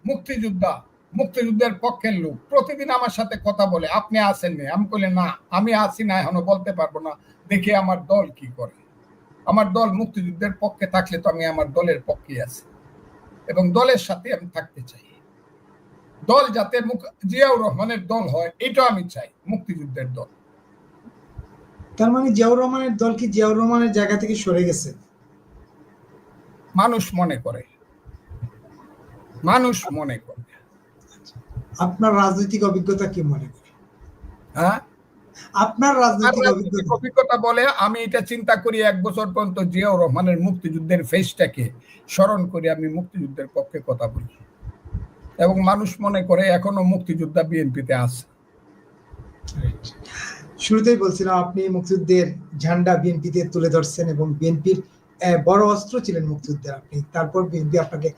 মুক্তিযোদ্ধা, মুক্তিযুদ্ধের পক্ষের লোক প্রতিদিন আমার সাথে কথা বলে, আপনি আসেননি? আমি বলি না, আমি আসি না, এখনো বলতে পারবো না, দেখি আমার দল কি করে। আমার দল মুক্তিযুদ্ধের পক্ষে থাকলে তো আমি আমার দলের পক্ষে আছি এবং দলের সাথে আমি থাকতে চাই। দল যাতে জিয়াউর রহমানের দল হয়, এটা আমি চাই, মুক্তিযুদ্ধের দল।
তার মানে জিয়াউর রহমানের দল কি জিয়াউর রহমানের জায়গা থেকে সরে গেছে?
মানুষ মনে করে, মানুষ মনে করে।
আপনার রাজনৈতিক অভিজ্ঞতা কি মনে করে?
হ্যাঁ,
আপনার
আমার
রাজনৈতিক
রাজনৈতিক
অভিজ্ঞতা।
অভিজ্ঞতা বলে আমি এটা চিন্তা করি 1 বছর পর্যন্ত জিয়াউর রহমানের মুক্তিযুদ্ধের ফেজটাকে স্মরণ করে আমি মুক্তিযুদ্ধের পক্ষে কথা বলি, এবং মানুষ মনে করে এখনো মুক্তিযোদ্ধা বিএনপিতে আছে।
শুরুতেই বলছিলাম আপনি মুক্তিযুদ্ধের ঝান্ডা বিএনপিতে তুলে ধরছেন এবং বিএনপির বড় অস্ত্র ছিলেন মুক্তিযুদ্ধের আপনি। তারপর বিএনপি আপনাকে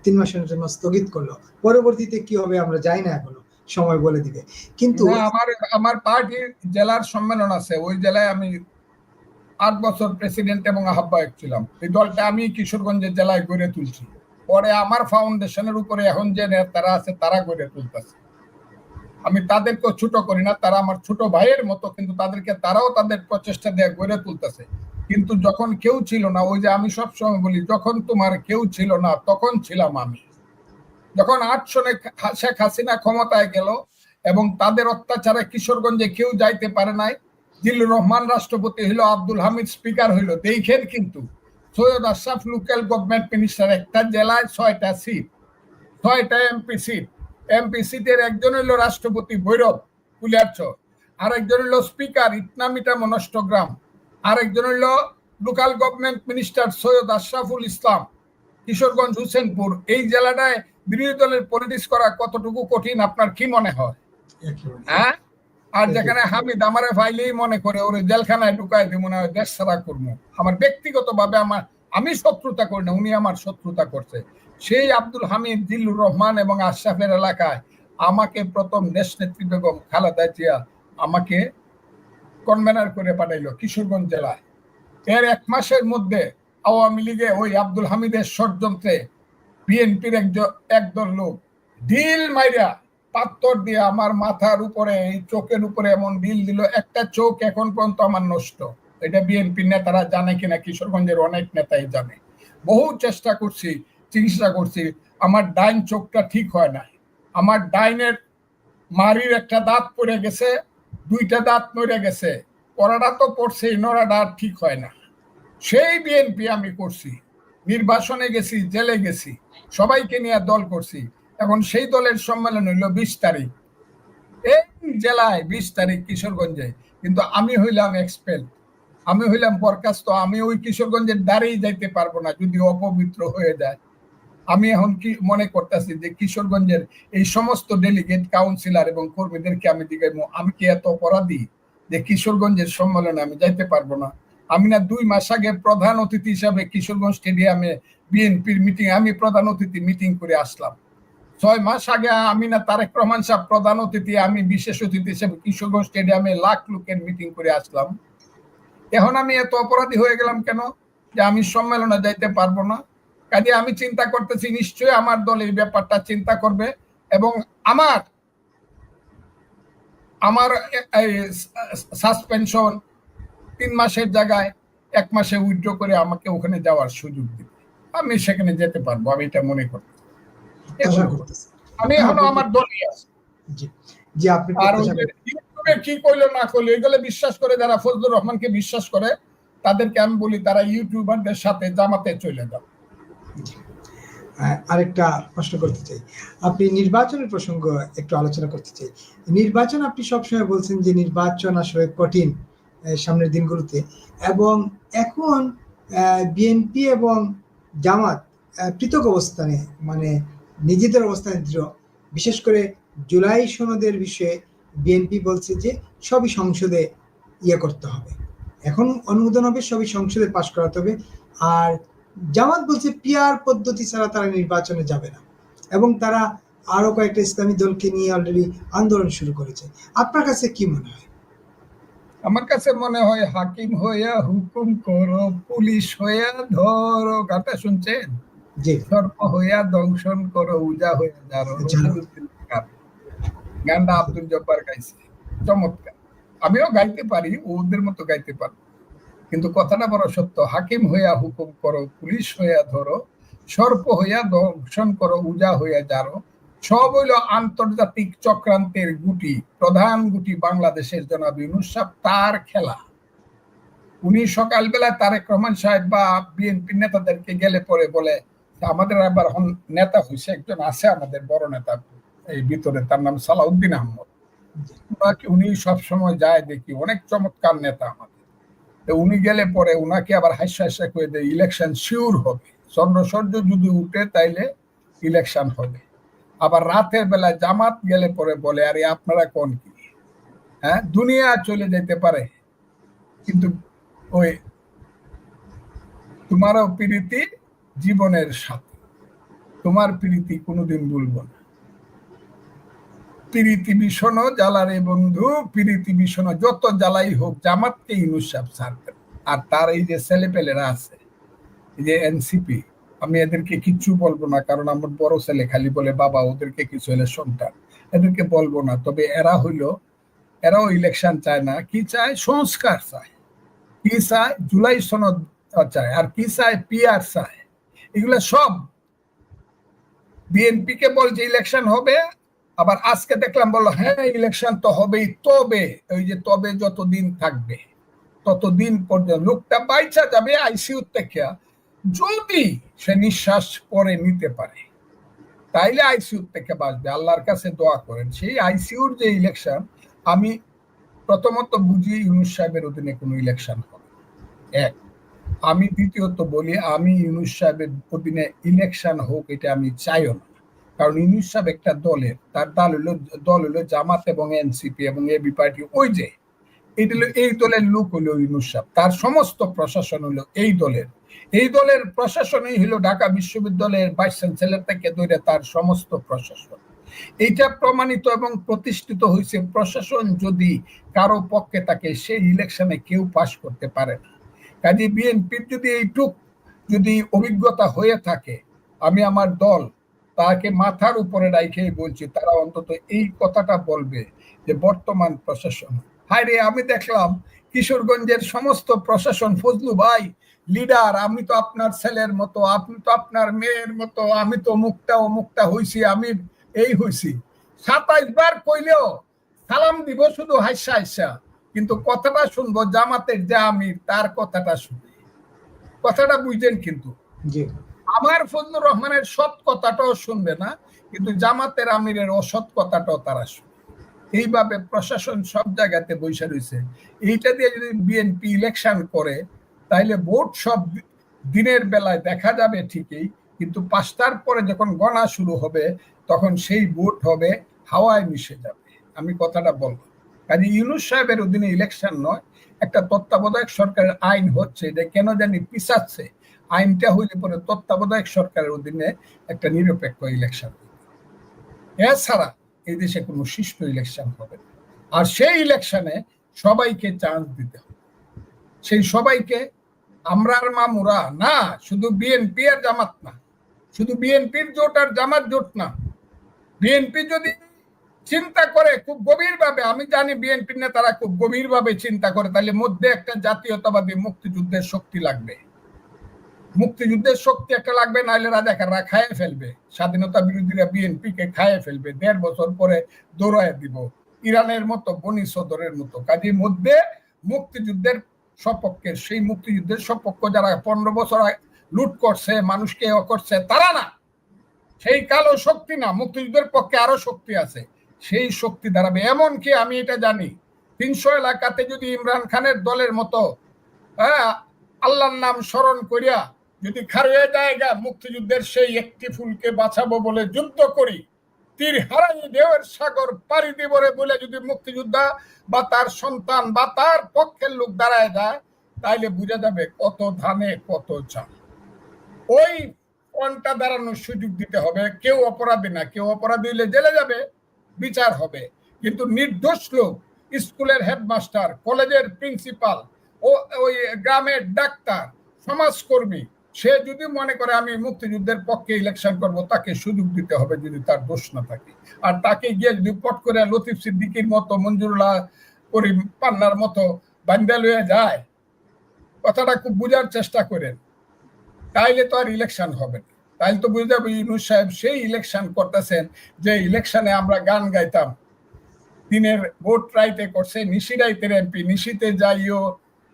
3 মাসের জন্য স্থগিত করলো। পরবর্তীতে কি হবে আমরা জানি না, এখনো সময় বলে দিবে। কিন্তু
না, আমার পার্টির জেলার সম্মেলন আছে, ওই জেলায় আমি 8 বছর প্রেসিডেন্ট এবং আহ্বায়ক ছিলাম। এই দলটা আমি কিশোরগঞ্জের জেলায় গড়ে তুলছি, পরে আমার ফাউন্ডেশনের উপরে এখন যে নেতারা আছে তারা গড়ে তুলতেছে। আমি তাদেরকেও ছোট করি না, তারা আমার ছোট ভাইয়ের মতো, কিন্তু তারাও তাদের প্রচেষ্টা দিয়ে গড়ে তুলতেছে। কিন্তু যখন কেউ ছিল না, ওই যে আমি সবসময় বলি, যখন তোমার কেউ ছিল না তখন ছিলাম আমি। যখন 8 সনে শেখ হাসিনা ক্ষমতায় গেল এবং তাদের অত্যাচারে কিশোরগঞ্জে কেউ যাইতে পারে নাই, জিল্লুর রহমান রাষ্ট্রপতি হইল, আব্দুল হামিদ স্পিকার হইল, দেখেন কিন্তু Syed Ashraf local government minister, একটা জেলায় 6টা সিট, 6টা এমপি সিট। এমপি সিটের একজন হইল রাষ্ট্রপতি ভৈরব কুলিয়ারচর, আরেকজন হইল স্পিকার ইটনামিটা মনষ্টগ্রাম, আরেকজন হইল local government minister Syed Ashraful Islam Kishoreganj Hossainpur. এই জেলাটায় বিরোধী দলের পলিটিক্স করা কতটুকু কঠিন আপনার কি মনে হয়? হ্যাঁ, আর যেখানে হামিদ আমারে ফাইলেই মনে করে ওরে জেলখানায় ঢুকাই দিব, মনে হয় দেশ ছাড়া করবো। আমার ব্যক্তিগত ভাবে আমি শত্রুতা করি না, উনি আমার শত্রুতা করছে। সেই আব্দুল হামিদ, জিল্লুর রহমান এবং আশরাফের এলাকায় আমাকে প্রথম দেশ নেত্রী বেগম খালেদা জিয়া আমাকে কনভেনার করে পাঠাইলো কিশোরগঞ্জ জেলায়। এর 1 মাসের মধ্যে আওয়ামী লীগে ওই আব্দুল হামিদের ষড়যন্ত্রে বিএনপির একদল লোক ঢিল মাইরা পাথর দিয়ে আমার মাথার উপরে, এই চোখের উপরে এমন ঢিল দিল, একটা চোখ এখন পর্যন্ত আমার নষ্ট। এটা বিএনপির নেতারা জানে কিনা, কিশোরগঞ্জের অনেক নেতাই জানে। বহু চেষ্টা করছি, চিকিৎসা করছি, আমার ডাইন চোখটা ঠিক হয় না। আমার ডাইনের মারির একটা দাঁত পড়ে গেছে, 2টা দাঁত নড়ে গেছে, পড়াটা তো পড়ছেই, নড়াটা ঠিক হয় না। সেই বিএনপি আমি করছি, নির্বাচনে গেছি, জেলে গেছি, সবাইকে নিয়ে দল করছি। এখন সেই দলের সম্মেলন হইল 20 তারিখ এই জেলায়, 20 তারিখ কিশোরগঞ্জে। কিন্তু আমি হইলাম এক্সপেল, আমি হইলাম বরখাস্ত। আমি ওই কিশোরগঞ্জের দ্বারেই যাইতে পারবো না যদি অপবিত্র হয়ে যায়। আমি এখন কি মনে করতেছি যে কিশোরগঞ্জের এই সমস্ত ডেলিগেট, কাউন্সিলর এবং কর্মীদেরকে আমি জিজ্ঞাসা, আমি কি এত অপরাধী যে কিশোরগঞ্জের সম্মেলনে আমি যাইতে পারবো না? আমি না 2 মাস আগে প্রধান অতিথি হিসাবে কিশোরগঞ্জ স্টেডিয়ামে বিএনপির মিটিং, আমি প্রধান অতিথি মিটিং করে আসলাম। 6 মাস আগে আমি না তারেক রহমান সাহেব প্রধান অতিথি, আমি বিশেষ অতিথি হিসেবে কিশোরগঞ্জ স্টেডিয়ামে লাখ লোকের মিটিং করে আসলাম। এখন আমি এত অপরাধী হয়ে গেলাম কেন যে আমি সম্মেলনে যাইতে পারবো না? কাজে আমি চিন্তা করতেছি, নিশ্চয়ই আমার দল এই ব্যাপারটা চিন্তা করবে এবং আমার সাসপেনশন 3 মাসের জায়গায় 1 মাসে উইথড্র করে আমাকে ওখানে যাওয়ার সুযোগ দিবে। আমি সেখানে যেতে পারবো, আমি এটা মনে করতেছি। আমি এখনো আমার দলই আছি। আর ইউটিউবে কি কইলো না কইলো এগুলো বিশ্বাস করে যারা ফজলুর রহমানকে বিশ্বাস করে, তাদেরকে আমি বলি তারা ইউটিউবারদের সাথে জামাতে চলে যাও।
আরেকটা প্রশ্ন করতে চাই, আপনি নির্বাচনের প্রসঙ্গ একটু আলোচনা করতে চাই। নির্বাচন আপনি সবসময় বলছেন যে নির্বাচন আসলে কঠিন সামনের দিনগুলোতে, এবং এখন বিএনপি এবং জামাত পৃথক অবস্থানে, মানে নিজেদের অবস্থানে দৃঢ়। বিশেষ করে জুলাই সনদের বিষয়ে বিএনপি বলছে যে সবই সংসদে করতে হবে, এখন অনুমোদন হবে, সবই সংসদে পাশ করাতে হবে। আর জামাত বলছে পিআর পদ্ধতি ছাড়া তারা নির্বাচনে যাবে না, এবং তারা আরো কয়েকটা ইসলামী দলকে নিয়ে অলরেডি আন্দোলন শুরু করেছে। আপনার কাছে কি মনে হয়?
আমার কাছে মনে হয় হাকিম হইয়া হুকুম করো, পুলিশ হইয়া ধরো, গানটা শুনছেন? সর্প হইয়া দংশন করো, উজা হইয়া যারো। গানটা আব্দুল জব্বার গাইছে, চমৎকার। আমিও গাইতে পারি, ওদের মতো গাইতে পারি, কিন্তু কথাটা বড় সত্য। হাকিম হইয়া হুকুম করো, পুলিশ হইয়া ধরো, সর্প হইয়া দংশন করো, উজা হইয়া যারো। সব হইল আন্তর্জাতিক চক্রান্তের গুটি, প্রধান গুটি বাংলাদেশের জনাব ইউনূস সাহেব, তার খেলা। উনি সকালবেলা তারেক রহমান সাহেব বা বিএনপি নেতাদেরকে গেলে পরে বলে, আমাদের আবার নেতা হয়েছে একজন, আছে আমাদের বড় নেতা এই ভিতরে, তার নাম সালাউদ্দিন আহমদ। উনি সবসময় যায় দেখি, অনেক চমৎকার নেতা আমাদের। তো উনি গেলে পরে উনাকে আবার হাসা হাসা করে দেয় ইলেকশন শিওর হবে, চন্দ্র সূর্য যদি উঠে তাইলে ইলেকশন হবে। আবার রাতের বেলায় জামাত গেলে পরে বলে আরে আপনারা কোন কি, হ্যাঁ দুনিয়া চলে যেতে পারে কিন্তু ওই তোমারও প্রীতি জীবনের সাথে, তোমার প্রীতি কোনোদিন ভুলবো না। প্রীতি ভীষণ জ্বালারে বন্ধু, প্রীতি ভীষণ যত জ্বালাই হোক জামাতকে ইউনূস সাহেব ছাড়বেন। আর তার এই যে ছেলেপেলেরা আছে, এই যে এনসিপি, আমি এদেরকে কিচ্ছু বলবো না, কারণ আমার বড় ছেলে খালি বলে বাবা ওদেরকে কিছু হলে সন্তান, এদেরকে বলবো না। তবে এরাও ইলেকশন চায় না, কি চায় সংস্কার চায়, কি চায় জুলাই সনদ চায়, আর কি চায় পিআর চায়। এগুলা সব বিএনপি কে বলছে ইলেকশন হবে, আবার আজকে দেখলাম বললো হ্যাঁ ইলেকশন তো হবেই, তবে ওই যে তবে যতদিন থাকবে ততদিন পর্যন্ত লোকটা বাইচা যাবে আইসিইউ থেকে, যদি সে নিঃশ্বাস পরে নিতে পারে তাইলে আইসিইউ থেকে বাঁচবে। আল্লাহর কাছে দোয়া করেন সেই আইসিইউর যে ইলেকশন, আমি প্রথমত বুঝি ইউনূস সাহেবের অধীনে কোনো ইলেকশন হবে এক। আমি দ্বিতীয়ত বলি আমি ইউনূস সাহেবের অধীনে ইলেকশন হোক এটা আমি চাইও না, কারণ ইউনূস সাহেব একটা দলের, তার দল হলো জামাত এবং এনসিপি এবং এবি পার্টি, ওই যে এটা হলো এই দলের লোক হলো ইউনূস সাহেব, তার সমস্ত প্রশাসন হলো এই দলের প্রশাসনই হলো ঢাকা বিশ্ববিদ্যালয়ের ভাইস চ্যান্সেলর থেকে ধরে তার সমস্ত প্রশাসন। এইটা প্রমাণিত এবং প্রতিষ্ঠিত হয়েছে, প্রশাসন যদি কারো পক্ষে থাকে সেই ইলেকশনে কেউ পাস করতে পারে না। কাজে বিএনপির যদি এইটুক যদি অভিজ্ঞতা হয়ে থাকে, আমি আমার দল তাকে মাথার উপরে রাখেই বলছি, তারা অন্তত এই কথাটা বলবে যে বর্তমান প্রশাসন, হায় রে আমি দেখলাম কিশোরগঞ্জের সমস্ত প্রশাসন, ফজলু ভাই লিডার, আমি তো আপনার ছেলের মতো, আপনি তো আপনার মেয়ের মতো, আমি তো অমুকটা হইছি, আমি এই হইছি, 27 বার কইলেও সালাম দিব শুধু হাসা হাসা, কিন্তু কথাটা শুনবো জামাতের যে আমির তার কথাটা শুনবে, কথাটা বুঝছেন? কিন্তু আমার ফজলুর রহমানের সৎ কথাটাও শুনবে না, কিন্তু জামাতের আমিরের অসৎ কথাটাও তারা শুনবে। এইভাবে প্রশাসন সব জায়গাতে বৈশা রয়েছে। এইটা দিয়ে যদি বিএনপি ইলেকশন করে তাইলে ভোট সব দিনের বেলায় দেখা যাবে ঠিকই, কিন্তু 5টার পরে যখন গণা শুরু হবে তখন সেই ভোট হবে হাওয়ায় মিশে যাবে। আমি কথাটা বলবো, কাজে ইউনূস সাহেবের অধীনে ইলেকশন নয়, একটা তত্ত্বাবধায়ক সরকারের আইন হচ্ছে, এটা কেন জানি পিছাচ্ছে, আইনটা হইলে পরে তত্ত্বাবধায়ক সরকারের অধীনে একটা নিরপেক্ষ ইলেকশন, এছাড়া এই দেশে কোনো সুষ্ঠু ইলেকশন হবে না। আর সেই ইলেকশনে সবাইকে চান্স দিতে হবে, সেই সবাইকে আমরা আর মামুরা না, শুধু বিএনপি আর জামাত না, শুধু বিএনপির জোট আর জামাত জোট না। বিএনপি যদি চিন্তা করে খুব গভীর ভাবে, আমি জানি বিএনপির নেতারা খুব গভীর ভাবে চিন্তা করে, তাহলে মধ্যে একটা জাতীয়তাবাদী মুক্তিযুদ্ধের শক্তি লাগবে, মুক্তিযুদ্ধের শক্তি একটা লাগবে, নাহলে রাজাকাররা খায়ে ফেলবে, স্বাধীনতা বিরোধীরা বিএনপি কে খায়ে ফেলবে, 1.5 বছর পরে দৌড়ায় দিব ইরানের মতো, বনি সদরের মতো। কাজে মধ্যে মুক্তিযুদ্ধের সপক্ষে, সেই মুক্তিযুদ্ধের সপক্ষ যারা 15 বছর লুট করছে, মানুষকে করছে, তারা না, সেই কালো শক্তি না, মুক্তিযুদ্ধের পক্ষে আরো শক্তি আছে, সেই শক্তি দাঁড়াবে। এমনকি আমি এটা জানি 300 এলাকাতে যদি ইমরান খানের দলের মতো আল্লাহর নাম স্মরণ করিয়া যদি খারিয়ে জায়গা মুক্তিযুদ্ধের সেই একটি ফুলকে বাঁচাবো বলে যুদ্ধ করি, তীর হারাই ঢেউয়ের সাগর পাড়ি দিবরে বলে যদি মুক্তিযোদ্ধা বা তার সন্তান বা তার পক্ষের লোক দাঁড়ায় যায়, তাইলে বুঝা যাবে কত ধানে কত চাল। ওই ফ্রন্টটা দাঁড়ানোর সুযোগ দিতে হবে। কেউ অপরাধী না, কেউ অপরাধী হলে জেলে যাবে, বিচার হবে, কিন্তু নির্দোষ লোক, স্কুলের হেডমাস্টার, কলেজের প্রিন্সিপাল, ওই গ্রামের ডাক্তার, সমাজকর্মী, সে যদি মনে করে আমি মুক্তিযুদ্ধের পক্ষে ইলেকশন করব, তাকে সুযোগ দিতে হবে যদি তার দোষ না থাকে। আর তাকে গিয়ে যদি পট করে লতিফ সিদ্দিকীর মতো, মঞ্জুরুল্লাহ করিম পান্নার মতো বান্দা লয়ে যায়, কথাটা খুব বুঝার চেষ্টা করেন, তাইলে তো আর ইলেকশন হবে না। তাইলে তো বুঝে যাবে ইউনূস সাহেব সেই ইলেকশন করতেছেন যে ইলেকশনে আমরা গান গাইতাম, দিনের ভোট রাইতে করছে, নিশিরাইতের এমপি, নিশিতে যাইও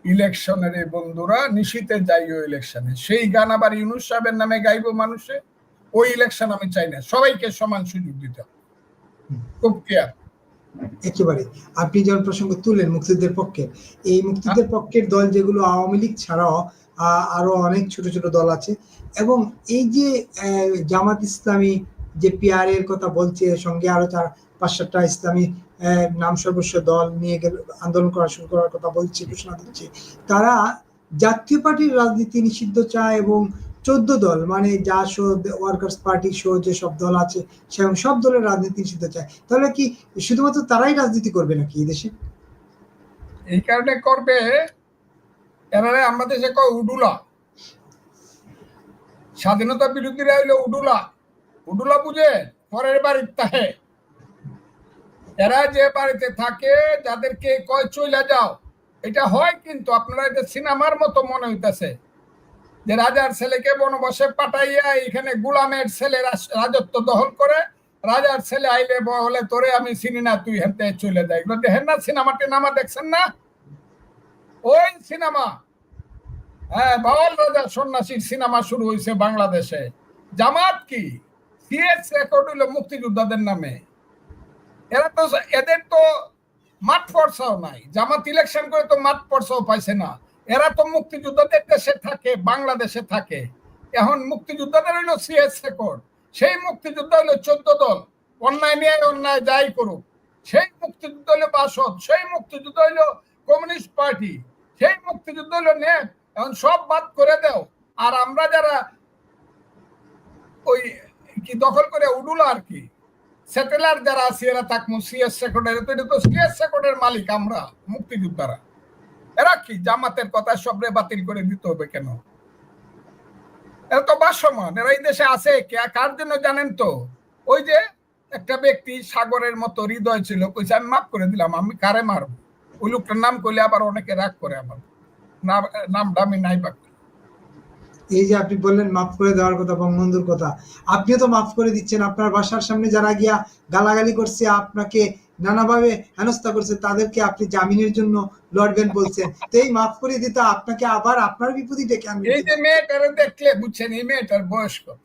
ইলেকশনের বন্ধুরা, নিশিতে যাইও ইলেকশনে, সেই গান আবার ইউনূস সাহেবের নামে গাইবো মানুষে। ওই ইলেকশন আমি চাই না, সবাইকে সমান সুযোগ দিতে হবে, খুব ক্লিয়ার।
একেবারে আপনি যখন প্রসঙ্গ তুললেন মুক্তিযুদ্ধের পক্ষে, এই মুক্তিযুদ্ধের পক্ষের দল যেগুলো আওয়ামী লীগ ছাড়াও আরো অনেক ছোট ছোট দল আছে, এবং এই যে জামাত ইসলামী যে পিআর এর কথা বলছে, সঙ্গে আরো 4-5-7টা ইসলামী নাম সর্বস্ব দল নিয়ে গেল আন্দোলন করা শুরু করার কথা বলছে, ঘোষণা দিচ্ছে, তারা জাতীয় পার্টির রাজনীতি নিষিদ্ধ চায় এবং 14 দল মানে যা সহ ওয়ার্কার্স পার্টি সহ যেসব দল আছে সেরকম সব দলের রাজনীতি নিষিদ্ধ চায়। তাহলে কি শুধুমাত্র তারাই রাজনীতি করবে নাকি এই দেশে?
এই কারণে করবে, এরা আমাদের দেশে কয় উডুলা, স্বাধীনতা বিরোধীরা হইলো উডুলা। উডুলা বুঝে পরের বাড়ির তাহে, এরা যে বাড়িতে থাকে যাদেরকে কয় চলে যাও, এটা হয় কিন্তু আপনারা এটা সিনেমার মতো মনে হইতেছে যে রাজার ছেলেকে বনবাসে পাঠাইয়া এখানে গুলামের ছেলে রাজত্ব দখল করে, রাজার ছেলে আইলে বলে তোরে আমি চিনি না, তুই হেনতে চলে যায়। এগুলো দেখেন না সিনেমাটি, নামা দেখছেন না ওই সিনেমা? হ্যাঁ, বাউল রাজা সন্ন্যাসীর সিনেমা শুরু হয়েছে বাংলাদেশে। জামাত কি সিএস রেকর্ড হইল মুক্তিযোদ্ধাদের নামে। এরা তো, এদের তো মাঠ পর্সাও নাই, জামাত ইলেকশন করে তো মাঠ পর্সাও পাইছে না। এরা তো মুক্তিযোদ্ধাদের দেশে থাকে, বাংলাদেশে থাকে। এখন মুক্তিযোদ্ধাদের হইলো সিএস রেকর্ড, সেই মুক্তিযুদ্ধ হইলো 14 দল, অন্যায় নিয়ে অন্যায় যাই করুক। সেই মুক্তিযুদ্ধ হইলো বাসদ, সেই মুক্তিযুদ্ধ হইলো কমিউনিস্ট পার্টি, সেই মুক্তিযুদ্ধ হইলো নেট। এখন সব বাদ করে দাও, আর আমরা যারা ওই কি দখল করে উডুলা আর কি সেটেলার যারা আছে, এরা থাকবো সিএস রেকর্ডের, তো সিএস রেকর্ডের মালিক আমরা মুক্তিযোদ্ধারা। এরা কি জামাতের কথা সবরে বাতিল করে দিতে হবে কেন? এরা তো বাসমান, এরা এই দেশে আছে কার জন্য জানেন তো? ওই যে একটা ব্যক্তি সাগরের মতো হৃদয় ছিল, কইছে আমি মাফ করে দিলাম, আমি কারে মারবো? ওই লোকটার নাম করলে আবার অনেকে রাগ করে, আমার নামটা আমি নাই বা।
এই যে আপনি বললেন মাফ করে দেওয়ার কথা, বঙ্গবন্ধুর কথা, আপনিও তো মাফ করে দিচ্ছেন। আপনার বাসার সামনে যারা গিয়া গালাগালি করছে, আপনাকে নানাভাবে হেনস্থা করছে, তাদেরকে আপনি জামিনের জন্য লড়বেন বলছেন। তো এই মাফ করে দিতে আপনাকে আবার আপনার বিপদই ডেকে আনবে।
এই যে মেয়েটারে দেখলে বুঝছেন, এই মেয়েটার বয়স কত?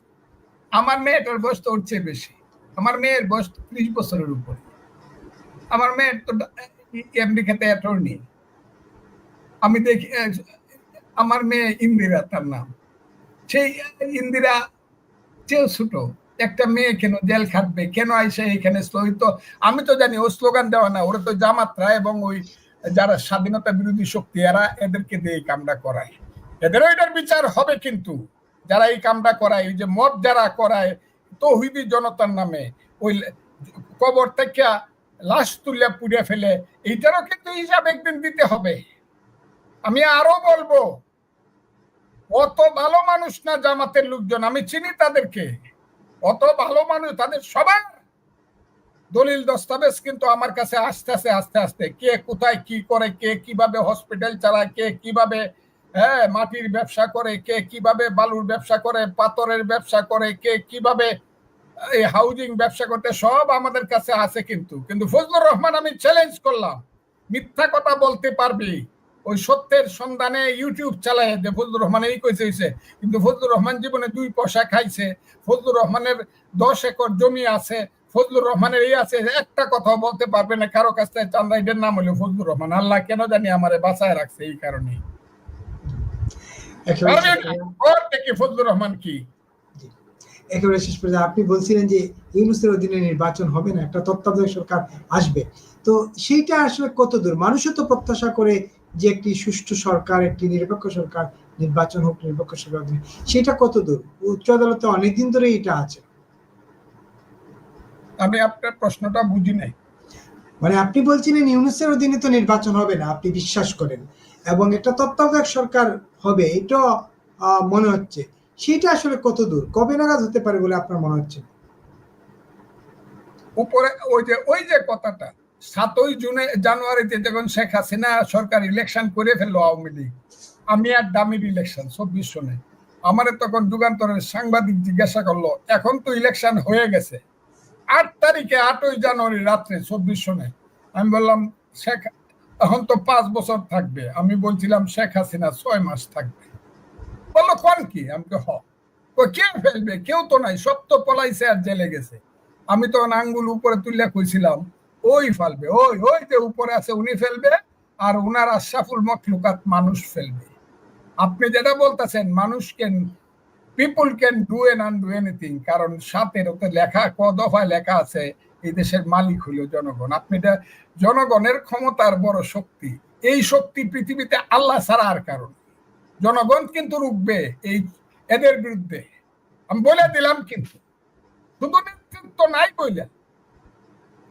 আমার মেয়েটার বয়স তো ওর চেয়ে বেশি। আমার মেয়ের বয়স 30 বছরের উপরে। আমার মেয়ের তো আমেরিকাতে অ্যাটর্নি। আমি দেখি আমার মেয়ে ইন্দিরা, তার নাম। সেই ইন্দিরা চেয়েও ছোট একটা মেয়ে কেন জেল খাটবে, কেন আইসে এখানে? তো আমি তো জানি ও স্লোগান দেওয়া না, ওরা তো জামাতরা এবং ওই যারা স্বাধীনতা বিরোধী শক্তি, এরা এদেরকে দিয়ে এই কামটা করায়। এদেরও এটার বিচার হবে, কিন্তু যারা এই কামটা করায়, ওই যে মদ যারা করায় তৌহিদি জনতার নামে, ওই কবর থেকে লাশ তুলে পুড়ে ফেলে, এইটারও কিন্তু হিসাব একদিন দিতে হবে। আমি আরো বলবো, অত ভালো মানুষ না জামাতের লোকজন, আমি চিনি তাদেরকে, অত ভালো মানুষ, তাদের সবার দলিল দস্তাবেজ কিন্তু আমার কাছে আস্তে আস্তে আস্তে আস্তে কে কোথায় কি করে, কে কিভাবে হসপিটাল চালায়, কে কিভাবে মাটির ব্যবসা করে, কে কিভাবে বালুর ব্যবসা করে, পাথরের ব্যবসা করে, কে কিভাবে এই হাউজিং ব্যবসা করতে, সব আমাদের কাছে আছে। কিন্তু ফজলুর রহমান আমি চ্যালেঞ্জ করলাম, মিথ্যা কথা বলতে পারবি? ওই সত্যের সন্ধানে ইউটিউব চালায় যে ফজলুর রহমান এই কইছে, কিন্তু ফজলুর রহমান জীবনে 2 পয়সা খাইছে, ফজলুর রহমানের 10 একর জমি আছে, ফজলুর রহমানের এই আছে, একটা কথা বলতে পারবে না কারো কাছ থেকে চান্দা। এটার নাম হলো ফজলুর রহমান। আল্লাহ কেন জানি আমারে বাঁচায় রাখছে এই কারণে। ফজলুর রহমান কি
একেবারে শেষ পর্যন্ত আপনি বলছিলেন যে ইউনূসের অধীনে নির্বাচন হবে না, একটা তত্ত্বাবধায়ক সরকার আসবে। তো সেইটা আসলে কতদূর? মানুষও তো প্রত্যাশা করে যে একটি সুষ্ঠু সরকার, একটি নিরপেক্ষ সরকার নির্বাচন হোক, নিরপেক্ষ সরকার, সেটা কতদূর? উচ্চ আদালতে অনেকদিন ধরে এটা আছে।
আমি আপনার প্রশ্নটা বুঝি নাই।
মানে আপনি বলছিলেন ইউনূসের অধীনে তো নির্বাচন হবে না, আপনি বিশ্বাস করেন, এবং একটা তত্ত্বাবধায়ক সরকার হবে, এটা মনে হচ্ছে। সেটা আসলে কতদূর, কবে নাগাদ হতে পারে বলে আপনার মনে হচ্ছে?
উপরে ওই যে কথাটা, 7ই জানুয়ারিতে যখন শেখ হাসিনা সরকার ইলেকশন করে ফেললো আওয়ামী লীগ, আমি আর দামির ইলেকশন 24 সনে, আমার তখন যুগান্তরের সাংবাদিক জিজ্ঞাসা করলো, এখন তো ইলেকশন হয়ে গেছে 8 তারিখে, 8ই জানুয়ারি রাত্রে 24 সনে। আমি বললাম শেখ এখন তো 5 বছর থাকবে। আমি বলছিলাম শেখ হাসিনা 6 মাস থাকবে। বললো কোন কি? আমি কে ফেলবে? কেউ তো নাই, সব তো পলাইছে আর জেলে গেছে। আমি তো আঙ্গুল উপরে তুলে কইছিলাম ওই ফেলবে, ওই ওই যে উপরে আছে উনি ফেলবে, আর উনার আশরাফুল মখলুকাত মানুষ ফেলবে। আপনি যেটা বলতেছেন মানুষ can, people can do and undo anything, কারণ সাথে ওতে লেখা ক দফায় লেখা আছে এই দেশের মালিক হইল জনগণ। আপনি এটা জনগণের ক্ষমতার বড় শক্তি, এই শক্তি পৃথিবীতে আল্লাহ ছাড়া আর কারণ। জনগণ কিন্তু রুখবে এই এদের বিরুদ্ধে, আমি বলে দিলাম। কিন্তু শুধু নেতৃত্ব নাই বইলে,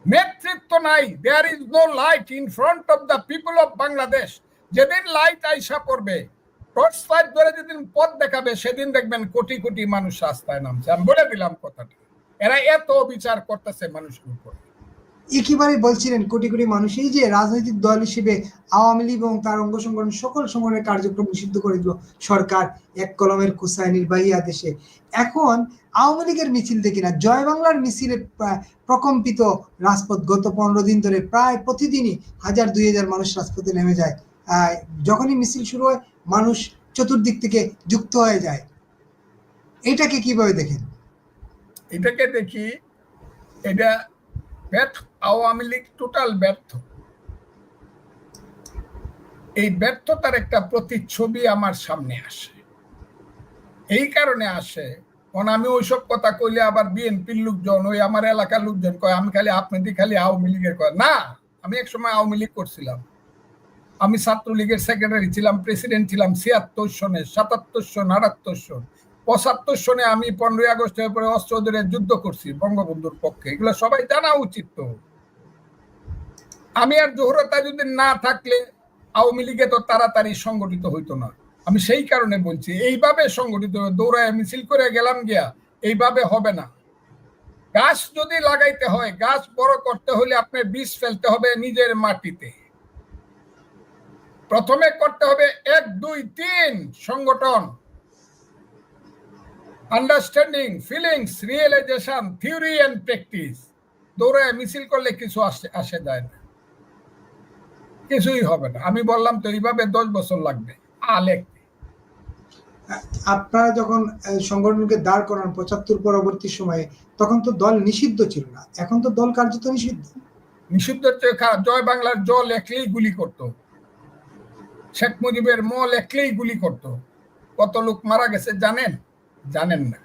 নেতৃত্ব নাই, there is no light in front of the people of Bangladesh. যেদিন লাইট আইসা পড়বে, টর্চ লাইট ধরে যেদিন পথ দেখাবে, সেদিন দেখবেন কোটি কোটি মানুষ রাস্তায় নামছে। আমি বলে দিলাম কথাটা, এরা এত বিচার করতেছে মানুষের উপর।
একেবারে বলছিলেন কোটি কোটি মানুষ, এই যে রাজনৈতিক দল হিসেবে আওয়ামী লীগ এবং তার অঙ্গ সংগঠন সকল সংগঠনের কার্যক্রম নিষিদ্ধ করে দিল সরকার এক কলমের কুসায় নির্বাহী আদেশে। এখন আওয়ামী লীগের মিছিল দেখি না, জয় বাংলার মিছিলে প্রকম্পিত রাজপথ। গত 15 দিন ধরে প্রায় প্রতিদিনই 1000-2000 মানুষ রাজপথে নেমে যায়। যখনই মিছিল শুরু হয় মানুষ চতুর্দিক থেকে যুক্ত হয়ে যায়। এটাকে কিভাবে দেখেন?
এটাকে দেখি, এটা ব্যর্থ, আওয়ামী লীগ টোটাল ব্যর্থ। এই ব্যর্থতার একটা প্রতিচ্ছবি আমার সামনে আসে। এই কারণে আসে, কারণ আমি ওইসব কথা কইলে আবার বিএনপির লোকজন, ওই আমার এলাকার লোকজন কয় আমি খালি আপনাদের খালি আওয়ামী লীগের কয়। না, আমি এক সময় আওয়ামী লীগ করছিলাম, আমি ছাত্রলীগের সেক্রেটারি ছিলাম, প্রেসিডেন্ট ছিলাম 76 সনে, 77 সন, 78 সন, 75 সনে আমি 15ই আগস্টের পরে অস্ত্র ধরে যুদ্ধ করছি বঙ্গবন্ধুর পক্ষে। এগুলো সবাই জানা উচিত। তো আমি আর জোহরতা যদি না থাকলে আওয়ামী লীগে তো তাড়াতাড়ি সংগঠিত হইতো না। আমি সেই কারণে বলছি এইভাবে সংগঠিত, দৌড়ায় মিছিল করে গেলাম গিয়া এইভাবে হবে না। গাছ যদি লাগাইতে হয়, গাছ বড় করতে হলে আপনি বীজ ফেলতে হবে নিজের মাটিতে। প্রথমে করতে হবে 1, 2, 3 সংগঠন, understanding, feelings, realization, theory and practice. দৌড়ায় মিছিল করলে কিছু আসে যায় না, কিছুই হবে না। আমি বললাম তো এইভাবে 10 বছর লাগবে আলেক।
আপনারা যখন সংগঠনকে দাঁড় করান 75 পরবর্তী সময়ে, তখন তো দল নিষিদ্ধ ছিল না, এখন তো দল কার্যত নিষিদ্ধ।
নিষিদ্ধ জয় বাংলার জ লেখলেই গুলি করত, শেখ মুজিবের ম লেখলেই গুলি করত। কত লোক মারা গেছে জানেন? জানেন না।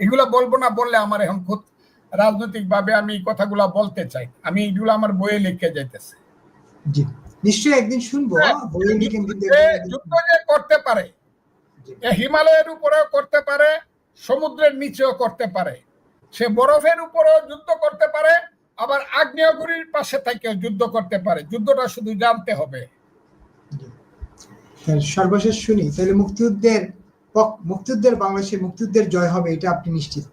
এগুলো বলবো না, বললে আমার এখন খুব রাজনৈতিক ভাবে আমি কথাগুলা বলতে চাই, আমি এগুলো আমার বইয়ে লিখে যাইতেছে।
জি, নিশ্চয়ই একদিন শুনবো।
যুদ্ধ যে করতে পারে, হিমালয়ের উপরেও করতে পারে, সমুদ্রের নিচেও করতে পারে, সে বরফের উপরেও যুদ্ধ করতে পারে, আবার আগ্নেয়গিরির পাশে থেকেও যুদ্ধ করতে পারে। যুদ্ধটা শুধু জানতে হবে।
সর্বশেষ শুনি, তাহলে মুক্তিযুদ্ধের বাংলাদেশে মুক্তিযুদ্ধের জয় হবে, এটা আপনি নিশ্চিত?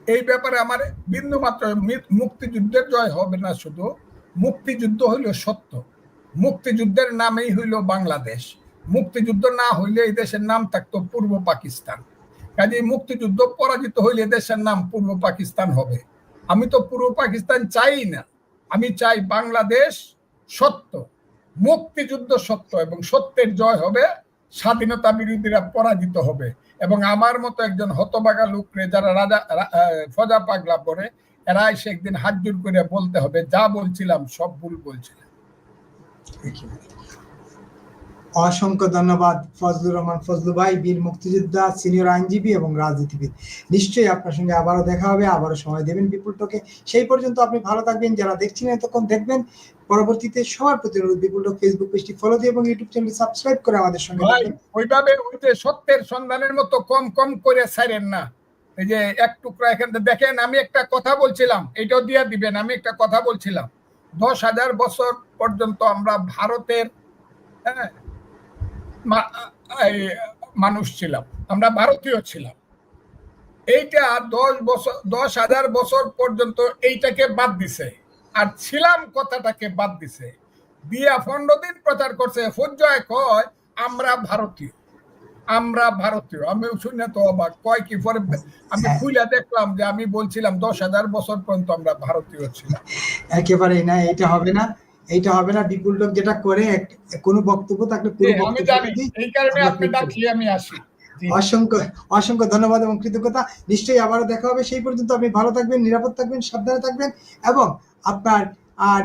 এই ব্যাপারে আমার বিন্দু মাত্র, মুক্তিযুদ্ধের জয় হবে না, শুধু মুক্তিযুদ্ধ হইল সত্য। মুক্তিযুদ্ধের নামেই হইল বাংলাদেশ। মুক্তিযুদ্ধ না হইলে এই দেশের নাম থাকতো পূর্ব পাকিস্তান। কাজে মুক্তিযুদ্ধ পরাজিত হইলে দেশের নাম পূর্ব পাকিস্তান হবে। আমি তো পূর্ব পাকিস্তান চাই না, আমি চাই বাংলাদেশ সত্য, মুক্তিযুদ্ধ সত্য, এবং সত্যের জয় হবে, স্বাধীনতা বিরোধীরা পরাজিত হবে। এবং আমার মতো একজন হতবাগা লোকরে যারা রাজা ফজা পাগলা পরে, এরা এসে একদিন হাত জোর করে বলতে হবে যা বলছিলাম সব ভুল বলছিলাম।
অসংখ্য ধন্যবাদ ফজলুর রহমান ফজলু ভাই, বীর মুক্তিযোদ্ধা, সিনিয়র আইনজীবী এবং রাজনীতিবিদ। নিশ্চয়ই আপনার সঙ্গে আবারও দেখা হবে, আবারও সময় দেবেন বিপুল টকে। সেই পর্যন্ত আপনি ভালো থাকবেন, যারা দেখছেন তখন দেখবেন। পরবর্তীতে সবার প্রতি অনুরোধ, বিপুল টক ফেসবুক পেজটি ফলো দিয়ে এবং ইউটিউব চ্যানেলটি সাবস্ক্রাইব করে আমাদের সঙ্গে থাকবেন।
ওইভাবে ওই যে সত্যের সন্ধানের মতো কম কম করে ছাড়েন না। এই যে এক টুকরা এখান থেকে দেখেন, আমি একটা কথা বলছিলাম, এটাও দিয়ে দিবেন। আমি একটা কথা বলছিলাম, 10,000 বছর পর্যন্ত আমরা ভারতের মানুষ ছিলাম, আমরা ভারতীয় ছিলাম। এইটা 10,000 বছর পর্যন্ত এইটাকে বাদ দিছে, আর ছিলাম কথাটাকে বাদ দিছে, দিয়া 15 দিন প্রচার করছে। ফৌজয় কয় আমরা ভারতীয়, আমরা ভারতীয়। আমি শুনে তো অবাক, কয় কি? পরে আমি খুলে দেখলাম যে আমি বলছিলাম 10,000 বছর পর্যন্ত আমরা ভারতীয় ছিলাম।
একেবারেই না, এটা হবে না, এইটা হবে না। বিপুল টক যেটা করে, কোনো বক্তব্য থাকলে
আমি জানি, এই কারণে আপনি ডাকলে আমি আসি। জি।
অসংখ্য অসংখ্য ধন্যবাদ এবং কৃতজ্ঞতা। নিশ্চয়ই আবারও দেখা হবে। সেই পর্যন্ত আপনি ভালো থাকবেন, নিরাপদ থাকবেন, সাবধানে থাকবেন এবং আপনার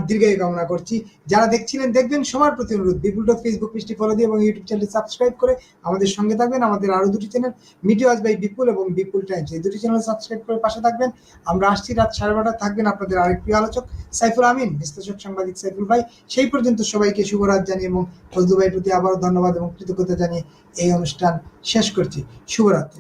দীর্ঘায়ু কামনা করছি। যারা দেখছিলেন, দেখবেন, সবার প্রতি অনুরোধ, বিপুল টক ফেসবুক পেজটি ফলো দিয়ে এবং ইউটিউব চ্যানেলটি সাবস্ক্রাইব করে আমাদের সঙ্গে থাকবেন। আমাদের আরো দুটি চ্যানেল, মিডিয়াস বাই বিপুল এবং বিপুল টাইমস, এই দুটি চ্যানেল সাবস্ক্রাইব করে পাশে থাকবেন। আমরা আসছি রাত 12:30। থাকবেন আপনাদের আরেক প্রিয় আলোচক সাইফুল আমিন, বিশ্লেষক সাংবাদিক সাইফুল ভাই। সেই পর্যন্ত সবাইকে শুভরাত জানিয়ে এবং ফজলু ভাইয়ের প্রতি আবারও ধন্যবাদ এবং কৃতজ্ঞতা জানিয়ে এই অনুষ্ঠান শেষ করছি। শুভরাত্রি।